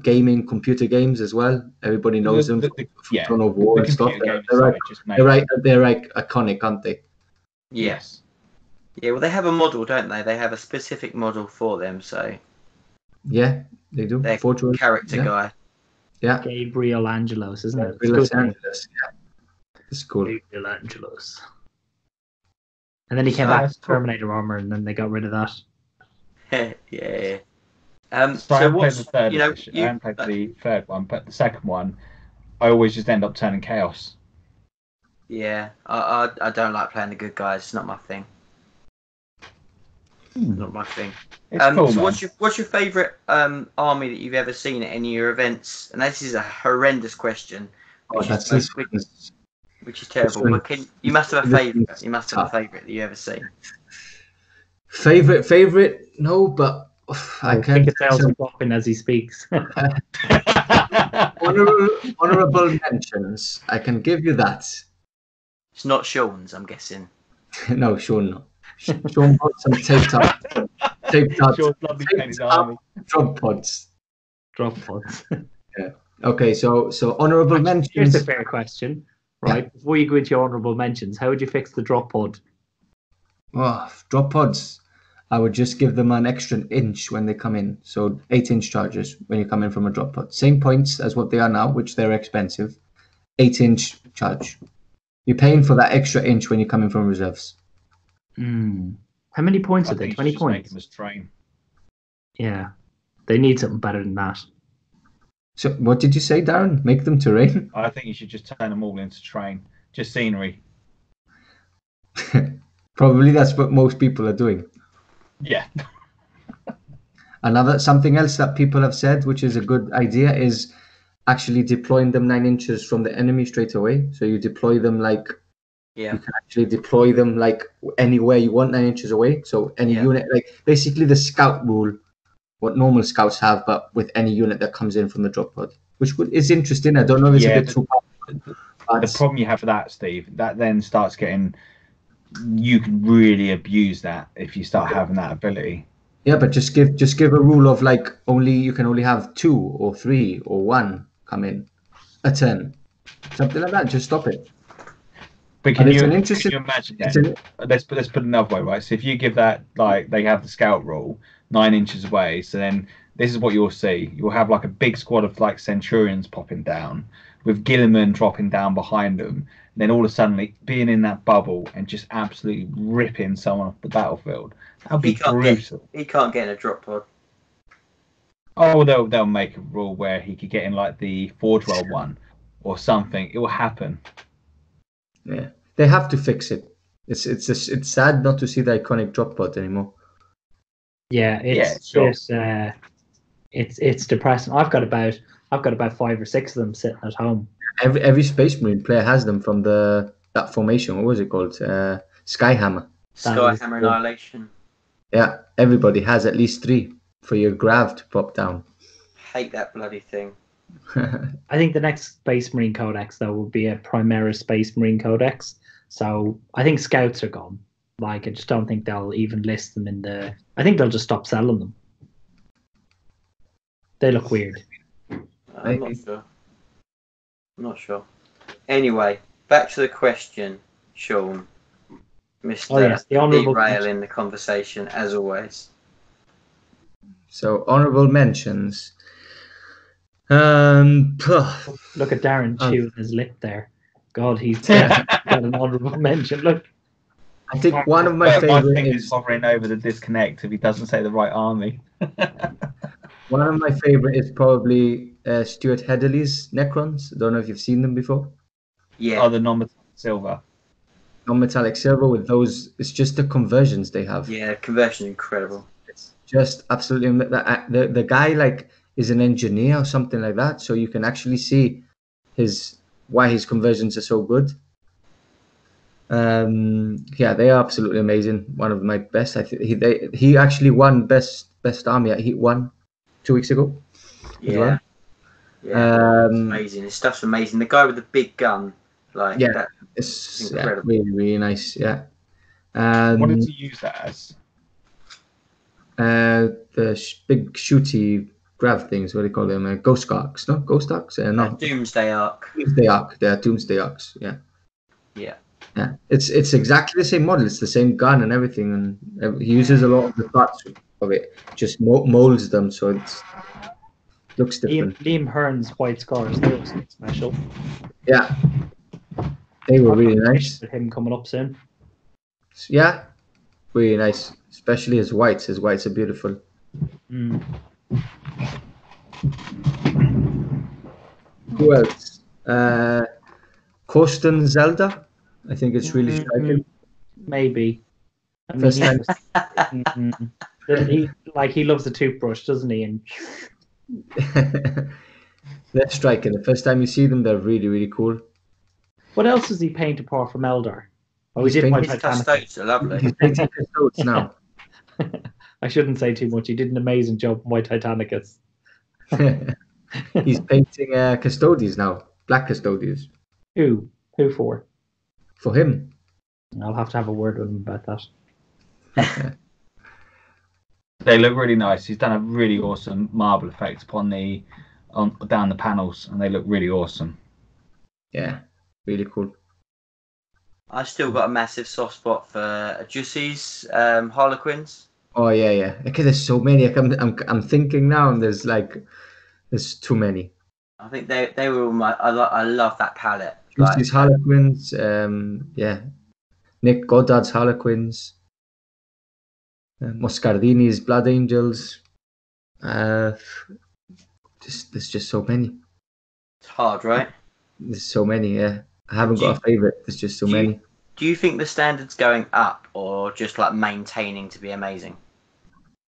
gaming computer games as well. Everybody knows them from Throne of War and stuff. They're like iconic, aren't they? Yes. Yeah, well, they have a model, don't they? They have a specific model for them, so. Yeah, they do. Their character guy. Yeah. Gabriel Angelos, isn't it? Gabriel Angelos, yeah. It's cool. Gabriel Angelos. And then he came back to Terminator armor, and then they got rid of that. Yeah. So I haven't played the third edition. I haven't played the third one, but the second one, I always just end up turning chaos. Yeah, I don't like playing the good guys. It's not my thing. Not my thing. Cool, so what's your favourite army that you've ever seen at any of your events? And this is a horrendous question, which is terrible. But you must have a favourite. You must have a favourite that you ever seen. Favorite? No, but I can't. Ticket sales are dropping as he speaks. Honourable mentions. I can give you that. It's not Sean's, I'm guessing. No, Sean, no. Sean bought some taped up drop pods. Yeah. Okay, so honourable mentions. Here's a fair question, right? Yeah. Before you go into your honourable mentions, how would you fix the drop pod? Oh, drop pods. I would just give them an extra inch when they come in. So 8-inch charges when you come in from a drop pod. Same points as what they are now, which they're expensive. 8-inch charge. You're paying for that extra inch when you come in from reserves. How many points are they? 20 points? Make train. Yeah. They need something better than that. So what did you say, Darren? Make them terrain? I think you should just turn them all into train. Just scenery. Probably that's what most people are doing. Yeah. Something else that people have said, which is a good idea, is actually deploying them 9 inches from the enemy straight away. So you deploy them you can actually deploy them like anywhere you want 9 inches away. So any unit, like basically the scout rule, what normal scouts have, but with any unit that comes in from the drop pod, which is interesting. I don't know if it's a bit too powerful. The problem you have with that, Steve, that then starts getting, you can really abuse that if you start having that ability. Yeah, but just give a rule of like you can only have 2 or 3 or 1 come in a turn, something like that. Just stop it. But can you imagine that? Let's put it another way, right? So if you give that, like they have the scout rule 9 inches away, so then this is what you'll see. You'll have like a big squad of like Centurions popping down with Gilliman dropping down behind them. Then all of a sudden, like, being in that bubble and just absolutely ripping someone off the battlefield. That'll be brutal. He can't get in a drop pod. Oh, they'll make a rule where he could get in like the Forge Roll one or something. It will happen. Yeah, they have to fix it. It's sad not to see the iconic drop pod anymore. Yeah, it's depressing. I've got about 5 or 6 of them sitting at home. Every Space Marine player has them from that formation. What was it called? Skyhammer. Skyhammer Annihilation. Yeah, everybody has at least 3 for your grav to pop down. Hate that bloody thing. I think the next Space Marine Codex though will be a Primaris Space Marine Codex. So I think Scouts are gone. Like I just don't think they'll even list them in the. I think they'll just stop selling them. They look weird. I'm not sure. I'm not sure. Anyway, back to the question, Sean. Mr. Oh yes, the honourable derailing the conversation as always. So honourable mentions. Look at Darren chewing his lip there. God, he's got an honourable mention. Look. I think one of my My favourite finger's is hovering over the disconnect if he doesn't say the right army. one of my favourite is probably Stuart Headley's Necrons. I don't know if you've seen them before. Yeah. Oh, the non-metallic silver. Non-metallic silver with those. It's just the conversions they have. Yeah, conversion incredible. It's just absolutely the guy like is an engineer or something like that, so you can actually see why his conversions are so good. Yeah, they are absolutely amazing. One of my best. I think he actually won best army at Heat 1 2 weeks ago. Yeah. As well. Yeah. It's amazing. His stuff's amazing. The guy with the big gun, like that. It's incredible. really, really nice. Yeah. What did you use that as? The big shooty grav things. What do you call them? Ghost arcs? No, ghost arcs. No. Doomsday Arc. Doomsday arc. They're Doomsday arcs. Yeah. Yeah. Yeah. It's exactly the same model. It's the same gun and everything, and he uses a lot of the parts of it. Just molds them so it looks different. Liam Hearn's white scars. They were special. Yeah. They were really nice. With him coming up soon. Yeah. Really nice, especially his whites. His whites are beautiful. Mm. Who else? Corsten Zelda. I think it's really striking. Maybe. I mean, First time. he loves the toothbrush, doesn't he? And They're striking. The first time you see them, they're really, really cool. what else does he paint apart from Eldar? Oh, he He's did my painted Titanic. Custodes are lovely. He's painting custodes now. I shouldn't say too much. He did an amazing job on my Titanicus. He's painting custodies now. Black custodies. Who for? For him. I'll have to have a word with him about that. They look really nice. He's done a really awesome marble effect upon down the panels, and they look really awesome. Yeah, really cool. I still got a massive soft spot for Jussie's Harlequins. Oh yeah. Okay, there's so many. I'm thinking now, and there's too many. I think they were all my. I love that palette. Justy's Harlequins. Yeah. Nick Goddard's Harlequins. Moscardini's Blood Angels. There's just so many. It's hard, right? There's so many. Yeah, I haven't got a favorite. There's just so many. Do you think the standard's going up or just like maintaining to be amazing?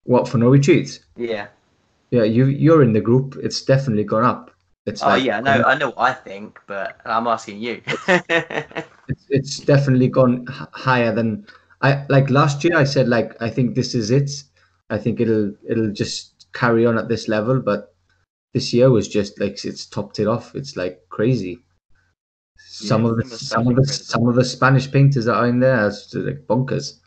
What, for no retreats? Yeah. Yeah, you're in the group. It's definitely gone up. It's I know what I think, but I'm asking you. it's definitely gone higher than I like last year. I said I think this is it. I think it'll just carry on at this level, but this year was just it's topped it off. It's like crazy. Some of the Spanish painters that are in there are just, like bonkers.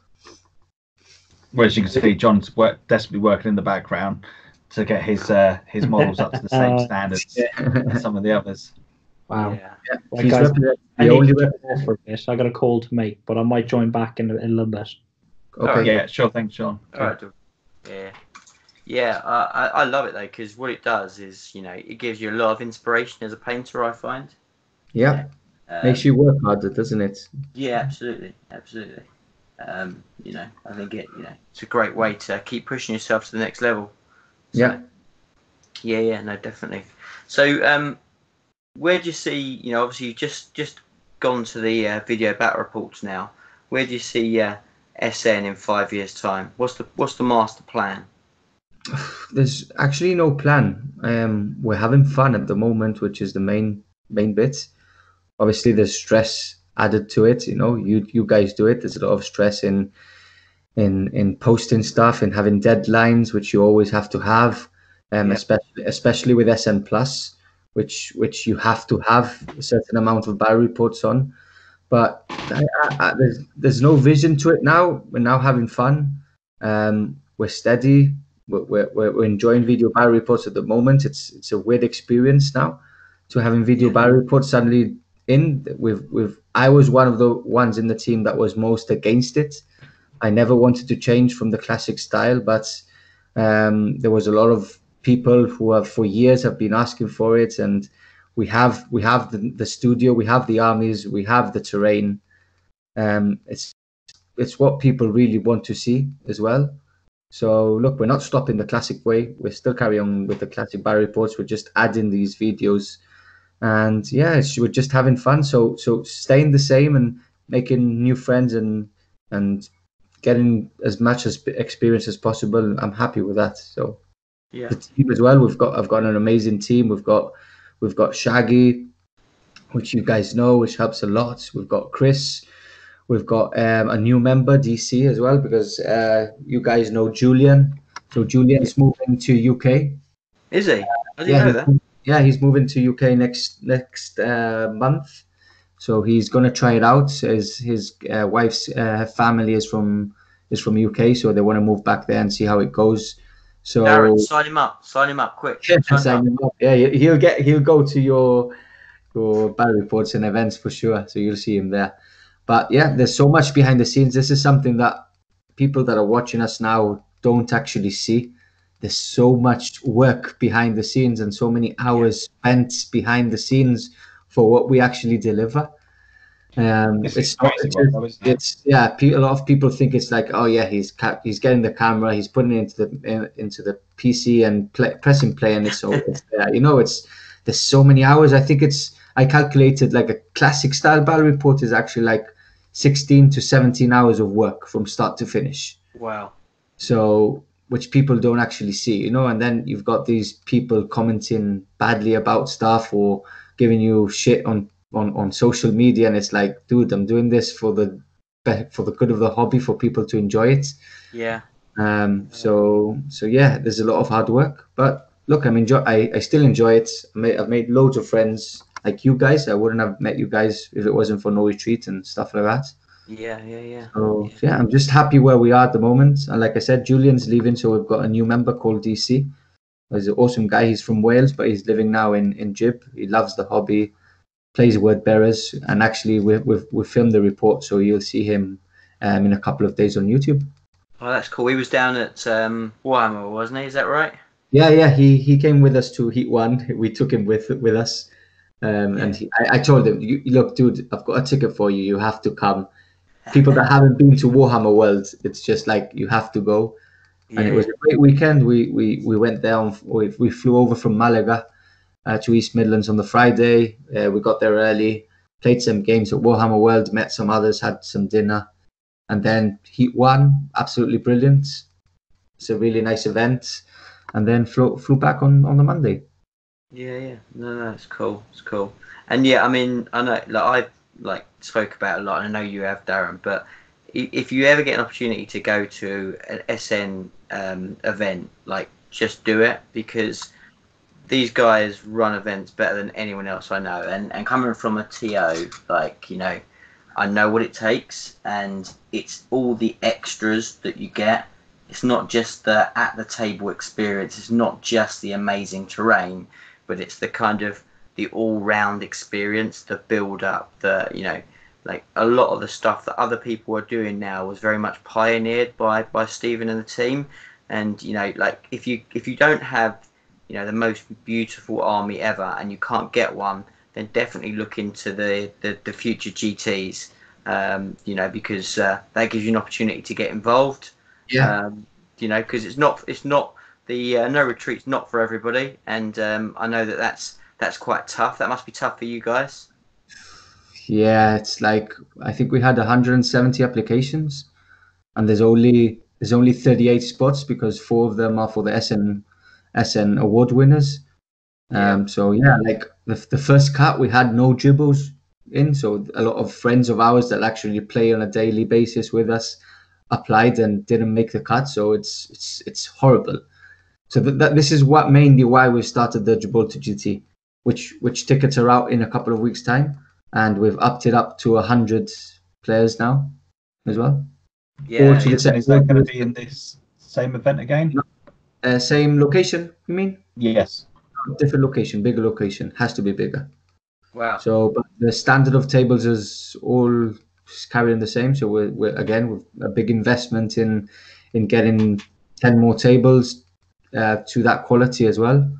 Well, as you can see, John's desperately working in the background to get his models up to the same standards as some of the others. Wow. Yeah. Well, guys, I need to go for this. I got a call to make, but I might join back in a little bit. Okay. Yeah, sure. Thanks, John. All right. Yeah. I love it though, because what it does is, it gives you a lot of inspiration as a painter. I find. Yeah. Makes you work harder, doesn't it? Yeah, absolutely. I think it's a great way to keep pushing yourself to the next level. So, yeah, no, definitely. So, where do you see, obviously you've just gone to the video battle reports now. Where do you see SN in 5 years' time? What's the master plan? There's actually no plan. We're having fun at the moment, which is the main bit. Obviously, there's stress added to it. You guys do it. There's a lot of stress in posting stuff and having deadlines, which you always have to have, especially with SN Plus, which you have to have a certain amount of battle reports on. But there's no vision to it now. We're now having fun. We're steady. we're enjoying video battle reports at the moment. It's a weird experience now to having video battle reports suddenly in. I was one of the ones in the team that was most against it. I never wanted to change from the classic style, but there was a lot of people who have for years have been asking for it, and we have the studio, we have the armies, we have the terrain. It's what people really want to see as well. So look, we're not stopping the classic way. We're still carrying on with the classic battle reports. We're just adding these videos, and yeah, we're just having fun. So staying the same and making new friends and getting as much as experience as possible. I'm happy with that. So Yeah. the team as well. I've got an amazing team. We've got Shaggy, which you guys know, which helps a lot. We've got Chris. We've got a new member, DC, as well, because you guys know Julian. So Julian's moving to UK. Is he? I didn't know that. Yeah, he's moving to UK next month. So he's going to try it out. His wife's family is from UK, so they want to move back there and see how it goes. So Darren, sign him up quick. Yeah, sign him up. Yeah, he'll go to your battle reports and events for sure. So you'll see him there. But yeah, there's so much behind the scenes. This is something that people that are watching us now don't actually see. There's so much work behind the scenes and so many hours spent behind the scenes for what we actually deliver. It's a lot of people think it's like, oh yeah, he's getting the camera, he's putting it into the PC and pressing play, and it's there. There's so many hours. I calculated like a classic style battle report is actually like 16 to 17 hours of work from start to finish. Wow. So, which people don't actually see, and then you've got these people commenting badly about stuff or giving you shit on social media, and it's like, dude, I'm doing this for the good of the hobby, for people to enjoy it. Yeah. So yeah, there's a lot of hard work, but look, I still enjoy it. I've made loads of friends like you guys. I wouldn't have met you guys if it wasn't for No Retreat and stuff like that. Yeah. So yeah, I'm just happy where we are at the moment. And like I said, Julian's leaving, so we've got a new member called DC. He's an awesome guy. He's from Wales, but he's living now in Jib. He loves the hobby, plays word bearers, and actually we've filmed the report, so you'll see him in a couple of days on YouTube. Oh, that's cool. He was down at Warhammer, wasn't he? Is that right? Yeah. He came with us to Heat 1. We took him with us. And I told him, look, dude, I've got a ticket for you. You have to come. People that haven't been to Warhammer World, it's just like you have to go. Yeah. And it was a great weekend. We went down. We flew over from Malaga to East Midlands on the Friday. We got there early, played some games at Warhammer World, met some others, had some dinner, and then Heat 1, absolutely brilliant. It's a really nice event, and then flew back on the Monday. Yeah. No, it's cool. And yeah, I mean, I know, I've spoke about it a lot, and I know you have, Darren, but if you ever get an opportunity to go to an SN event, just do it, because these guys run events better than anyone else I know. And coming from a TO, I know what it takes, and it's all the extras that you get. It's not just the at the table experience. It's not just the amazing terrain, but it's the kind of the all-round experience, the build-up, a lot of the stuff that other people are doing now was very much pioneered by Steven and the team. And if you don't have the most beautiful army ever, and you can't get one, then definitely look into the future GTs, because that gives you an opportunity to get involved. Yeah. Because it's not the No Retreat's not for everybody, and I know that's quite tough. That must be tough for you guys. Yeah, it's like, I think we had 170 applications, and there's only 38 spots, because 4 of them are for the SN award winners. So yeah, the first cut, we had no Jibbos in, so a lot of friends of ours that actually play on a daily basis with us applied and didn't make the cut. So it's horrible. So this is mainly why we started the Gibraltar GT, which tickets are out in a couple of weeks' time, and we've upped it up to 100 players now as well. Yeah, is that going to be in this same event again? Same location, you mean? Yes. Different location, bigger location. Has to be bigger. Wow. So, but the standard of tables is all carrying the same. So we're again with a big investment in getting 10 more tables to that quality as well.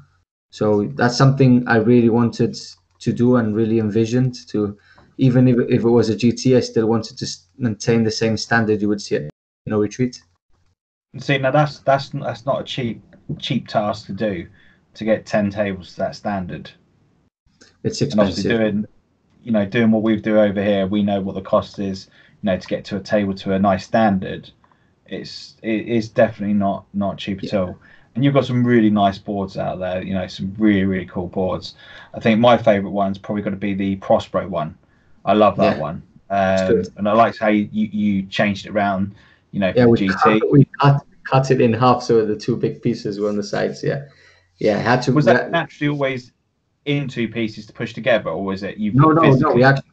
So that's something I really wanted to do and really envisioned to. Even if it was a GT, I still wanted to maintain the same standard you would see at No Retreat. See, now that's not a cheap task to do, to get 10 tables to that standard. It's And obviously expensive. doing what we do over here, we know what the cost is, to get to a table to a nice standard. It is definitely not cheap at all. And you've got some really nice boards out there, some really, really cool boards. I think my favourite one's probably got to be the Prospero one. I love that one. And I liked how you changed it around, for the GT. We cut it in half so the two big pieces were on the sides. Yeah. I had to. Was that naturally always in two pieces to push together, or was it No.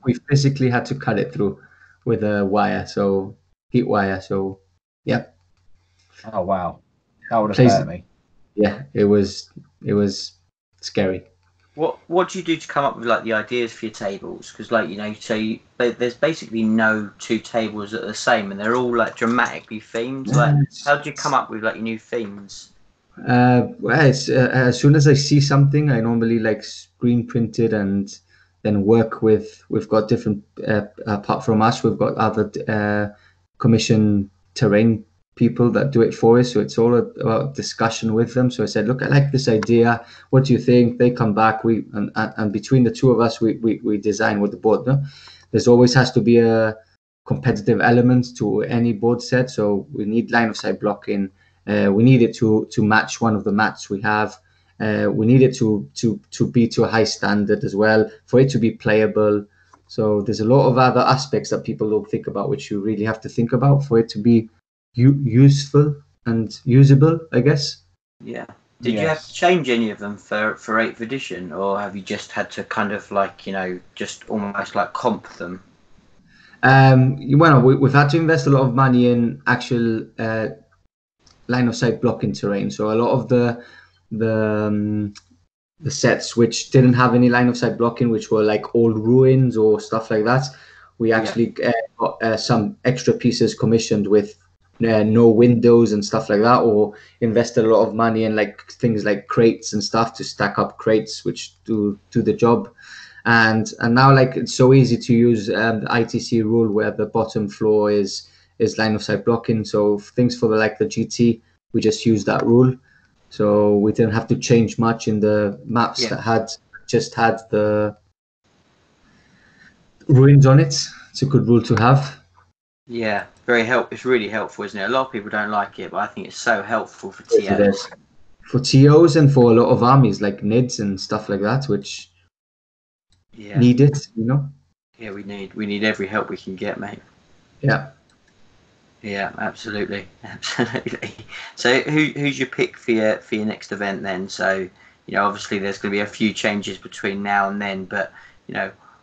We physically had to cut it through with a wire, so heat wire. So yeah. Oh wow, that would have hurt me. Yeah, it was scary. What do you do to come up with like the ideas for your tables? Because there's basically no two tables that are the same, and they're all like dramatically themed. Yes. Like, how do you come up with like your new themes? Well, it's, as soon as I see something, I normally like screen print it and then work with. We've got different. Apart from us, we've got other commission terrain people that do it for us. So it's all about discussion with them. So I said, look, I like this idea. What do you think? They come back. And between the two of us, we design with the board. No? There's always has to be a competitive element to any board set. So we need line of sight blocking. We need it to match one of the mats we have. We need it to be to a high standard as well, for it to be playable. So there's a lot of other aspects that people don't think about, which you really have to think about for it to be useful and usable, I guess. Yeah. Did you have to change any of them for 8th edition, or have you just had to kind of like, just almost like comp them? We've had to invest a lot of money in actual line of sight blocking terrain. So a lot of the sets which didn't have any line of sight blocking, which were like old ruins or stuff like that, we actually got some extra pieces commissioned with no windows and stuff like that, or invested a lot of money in like things like crates and stuff to stack up crates which do the job. And now like it's so easy to use the ITC rule where the bottom floor is line of sight blocking. So things for the GT, we just use that rule. So we didn't have to change much in the maps that had the ruins on it. It's a good rule to have. Yeah, it's really helpful, isn't it? A lot of people don't like it, but I think it's so helpful for TOs. For TOs and for a lot of armies like NIDs and stuff like that, which need it, Yeah, we need every help we can get, mate. Yeah. Yeah, absolutely. So who's your pick for your next event then? So, obviously there's going to be a few changes between now and then, but,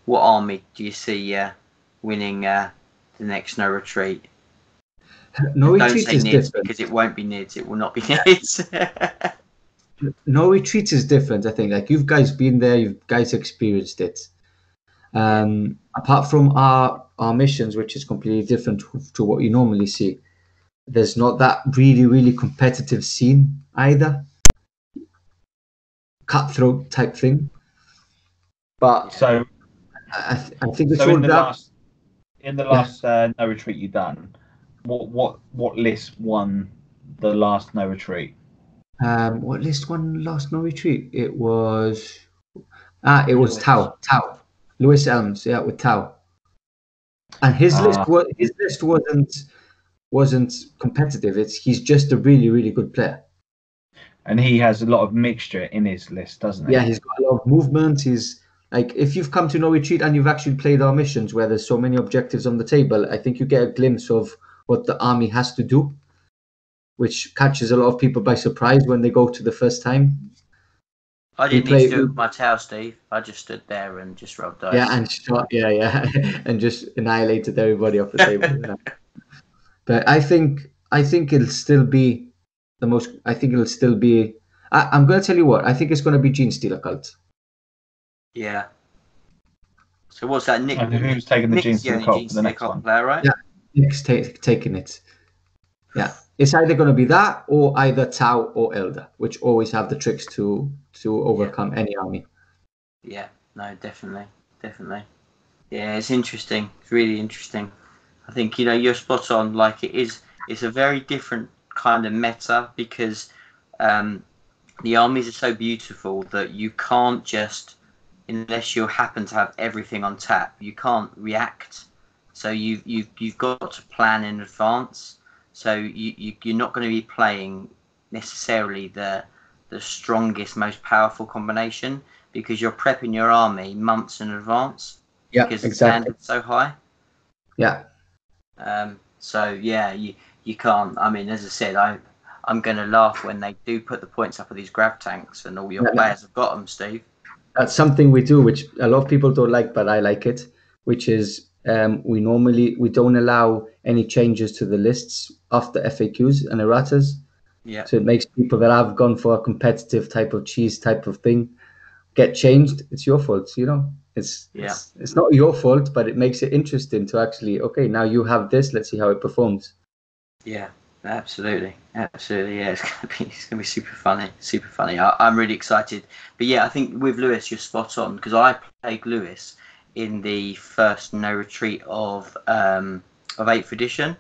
what army do you see winning the next No Retreat? No Retreat is different. Because it won't be NIDS. It will not be NIDS. No Retreat is different, I think. Like, you've guys been there, you guys experienced it. Apart from our missions, which is completely different to what you normally see, there's not that really, really competitive scene either. Cutthroat type thing. But so I think it's so all in the last No Retreat you've done, what list won the last No Retreat? What list won last No Retreat? It was Tau. Lewis Elms, with Tau. And his list wasn't competitive. He's just a really, really good player. And he has a lot of mixture in his list, doesn't he? Yeah, he's got a lot of movement. He's like, if you've come to No Retreat and you've actually played our missions where there's so many objectives on the table, I think you get a glimpse of what the army has to do, which catches a lot of people by surprise when they go to the first time. I didn't need to do it with my Tau, Steve. I just stood there and just rolled dice. Yeah, and shot, and just annihilated everybody off the table. But I think it'll still be the most. I think it'll still be. I'm going to tell you what. I think it's going to be Gene Stealer Cult. Yeah. So what's that? Nick. And who's taking the Nick's Gene the only Stealer Cult Gene for the Stealer next Cult one? player, right? Yeah. Nick's taking it. Yeah, it's either going to be that or either Tau or Elder, which always have the tricks to overcome any army. Yeah. No, definitely. Yeah, it's interesting. It's really interesting. I think you're spot on. Like it's a very different kind of meta because the armies are so beautiful that you can't just, unless you happen to have everything on tap, you can't react. So you've got to plan in advance. So you're not going to be playing necessarily the strongest, most powerful combination because you're prepping your army months in advance. Yeah, because exactly. the standard's so high. Yeah. So yeah, you can't. I mean, as I said, I'm going to laugh when they do put the points up of these grav tanks and all your players have got them, Steve. That's something we do, which a lot of people don't like, but I like it. Which is we don't allow any changes to the lists after FAQs and erratas. Yeah. So it makes people that have gone for a competitive type of cheese type of thing get changed. It's your fault, It's not your fault, but it makes it interesting to actually, okay, now you have this, let's see how it performs. Yeah, absolutely. Yeah, it's gonna be super funny. I'm really excited. But yeah, I think with Lewis, you're spot on because I played Lewis in the first No Retreat of 8th edition,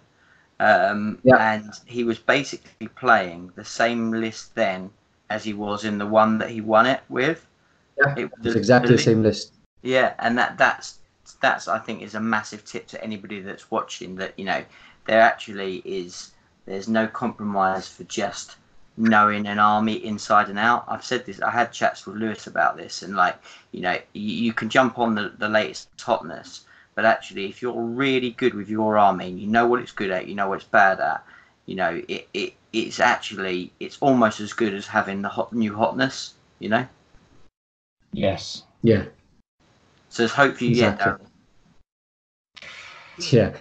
and he was basically playing the same list then as he was in the one that he won it with. Yeah, it's exactly the same list. Yeah, and that's I think is a massive tip to anybody that's watching that there actually there's no compromise for just knowing an army inside and out. I've said this. I had chats with Lewis about this, and you can jump on the latest hotness, but actually if you're really good with your army, and you know what it's good at, you know what it's bad at, it's almost as good as having the new hotness. Yes. Yeah. So there's hope for you yet, Darren. Yeah.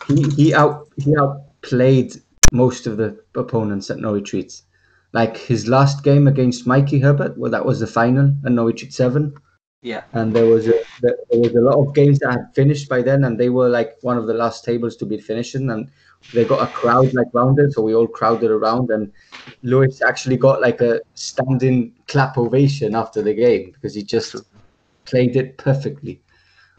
He outplayed most of the opponents at No Retreat. Like his last game against Mikey Herbert, well, that was the final at No Retreat 7. Yeah. And there was a lot of games that had finished by then, and they were like one of the last tables to be finishing, and they got a crowd like round it, so we all crowded around, and Lewis actually got like a standing clap ovation after the game because he just played it perfectly.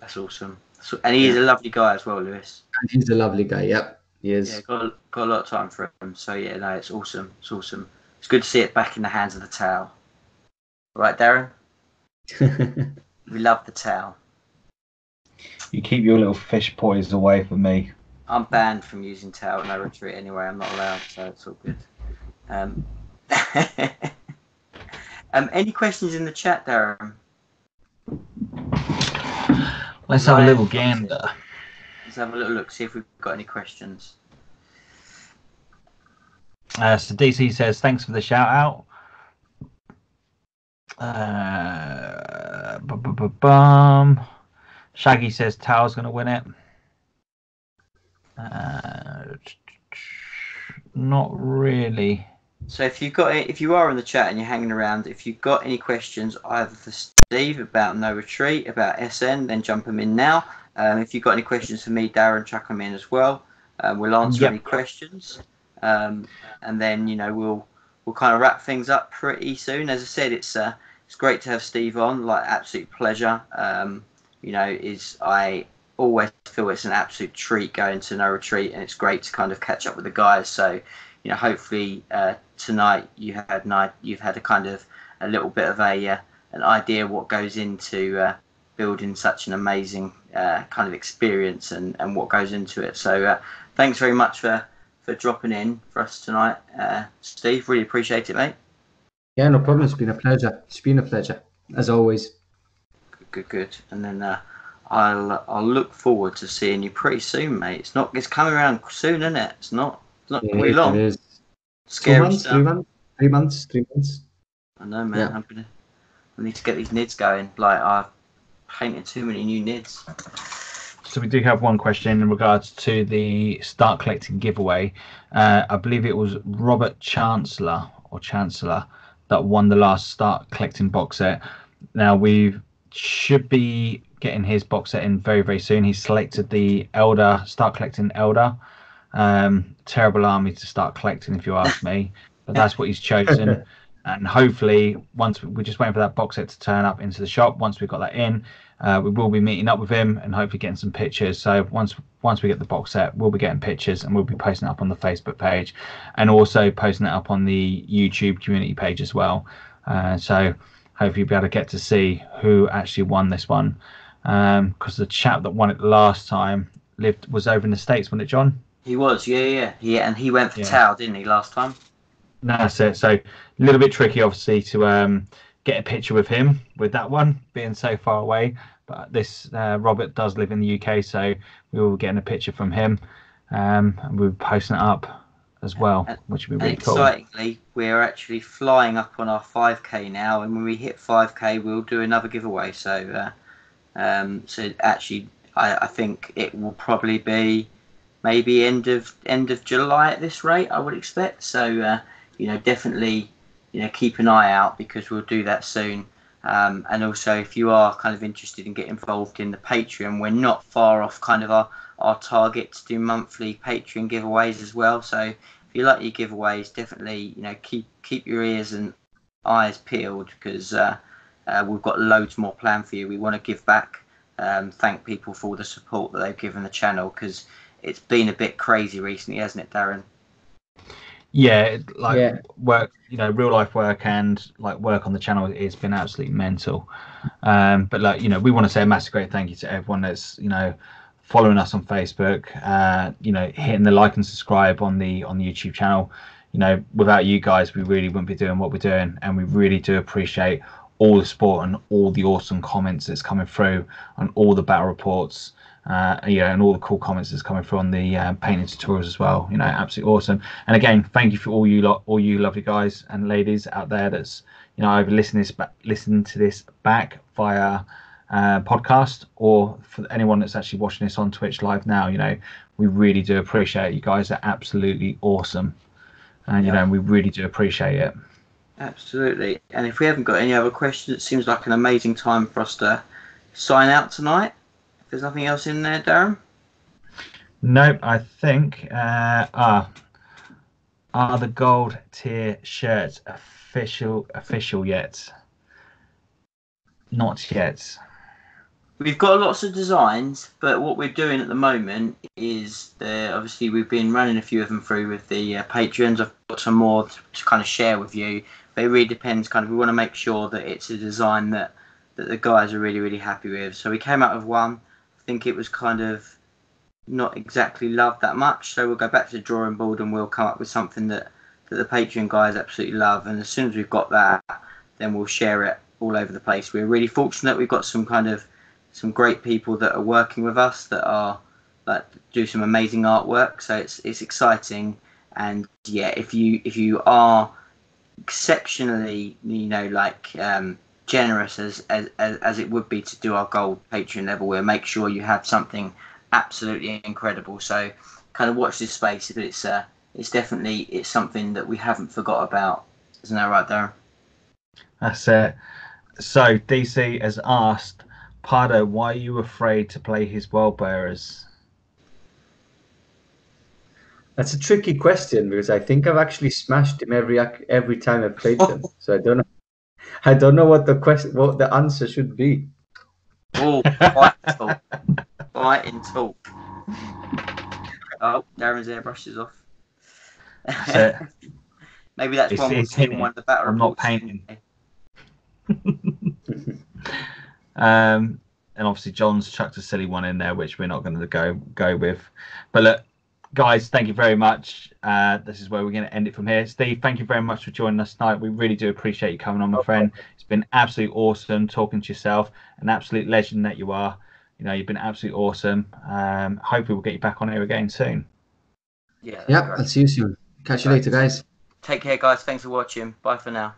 That's awesome. And he's a lovely guy as well, Lewis. And he's a lovely guy. Yep, he is. Yeah, got a lot of time for him. So yeah, no, it's awesome. It's awesome. It's good to see it back in the hands of the Tau. Right, Darren? We love the Tau. You keep your little fish poised away from me. I'm banned from using Tau at No Retreat anyway. I'm not allowed, so it's all good. Any questions in the chat, Darren? Let's have a little gander. Let's have a little look, see if we've got any questions. So DC says, thanks for the shout out. Shaggy says Tau's going to win it. Not really. So if you are in the chat and you're hanging around, if you've got any questions either for Steve about No Retreat, about SN, then jump them in now. If you've got any questions for me, Darren, chuck them in as well. We'll answer any questions, and then we'll kind of wrap things up pretty soon. As I said, it's great to have Steve on. Like, absolute pleasure. I always feel it's an absolute treat going to No Retreat, and it's great to kind of catch up with the guys. So hopefully tonight you've had a kind of a little bit of an idea what goes into building such an amazing kind of experience and what goes into it. So thanks very much for dropping in for us tonight, Steve. Really appreciate it, mate. Yeah, no problem. It's been a pleasure. It's been a pleasure as always. Good. And then I'll look forward to seeing you pretty soon, mate. It's coming around soon, isn't it? It's not very long. It is. Scary 2 months, stuff. 3 months. I know, man. Yeah. I need to get these nids going. Like, I've painted too many new nids. So we do have one question in regards to the Start Collecting giveaway. I believe it was Robert Chancellor that won the last Start Collecting box set. Now we should be getting his box set in very, very soon. He's selected the Elder, Start Collecting Elder. Terrible army to start collecting, if you ask me, but that's what he's chosen. And hopefully, once we're just waiting for that box set to turn up into the shop. Once we've got that in, we will be meeting up with him and hopefully getting some pictures. So once we get the box set, we'll be getting pictures and we'll be posting it up on the Facebook page and also posting it up on the YouTube community page as well. So hopefully you'll be able to get to see who actually won this one, because the chap that won it last time was over in the States, wasn't it, John? He was, yeah, and he went for Tau, didn't he, last time? That's it. So a little bit tricky, obviously, to get a picture with him with that one being so far away. But this Robert does live in the UK, so we will be getting a picture from him, and we'll be posting it up as well, which would be really cool. Excitingly, we're actually flying up on our 5K now, and when we hit 5K, we'll do another giveaway. So, so actually, I think it will probably be maybe end of July at this rate, I would expect. So, definitely, keep an eye out because we'll do that soon. And also, if you are kind of interested in getting involved in the Patreon, we're not far off kind of our target to do monthly Patreon giveaways as well. So if you like your giveaways, definitely, keep your ears and eyes peeled because we've got loads more planned for you. We want to give back, thank people for all the support that they've given the channel because it's been a bit crazy recently, hasn't it, Darren? Yeah, work, real life work and work on the channel, it's been absolutely mental. But we want to say a massive great thank you to everyone that's following us on Facebook, hitting the like and subscribe on the YouTube channel. Without you guys, we really wouldn't be doing what we're doing, and we really do appreciate all the support and all the awesome comments that's coming through on all the battle reports. And all the cool comments that's coming through on the painting tutorials as well. Absolutely awesome. And again, thank you for all you lovely guys and ladies out there that's either listening to this back via podcast, or for anyone that's actually watching this on Twitch live now. We really do appreciate it. You guys are absolutely awesome, and we really do appreciate it. Absolutely. And if we haven't got any other questions, it seems like an amazing time for us to sign out tonight. There's nothing else in there, Darren? Nope, I think are the gold tier shirts official yet? Not yet. We've got lots of designs, but what we're doing at the moment is obviously we've been running a few of them through with the patrons. I've got some more to kind of share with you, but it really depends. We want to make sure that it's a design that the guys are really, really happy with. So we came out with one. I think it was kind of not exactly loved that much, so we'll go back to the drawing board and we'll come up with something that the Patreon guys absolutely love. And as soon as we've got that, then we'll share it all over the place. We're really fortunate. We've got some great people that are working with us that are do some amazing artwork. So it's exciting. And yeah, if you are exceptionally generous as it would be to do our gold Patreon level, we'll make sure you have something absolutely incredible. So kind of watch this space. But it's definitely something that we haven't forgot about. Isn't that right, Darren? That's it. So DC has asked, Pardo, why are you afraid to play his world bearers? That's a tricky question because I think I've actually smashed him every time I've played them. So I don't know what the answer should be. Oh, fight and talk. Oh, Darren's airbrush is off. That's it. Maybe that's one we'll see in one of the battle I'm reports. not painting. And obviously John's chucked a silly one in there, which we're not going to go with. But look, guys, thank you very much. This is where we're going to end it from here. Steve, thank you very much for joining us tonight. We really do appreciate you coming on, my friend. It's been absolutely awesome talking to yourself. An absolute legend that you are. You've been absolutely awesome. Hopefully we'll get you back on here again soon. Yeah, I'll see you soon. Catch you later, guys. Take care, guys. Thanks for watching. Bye for now.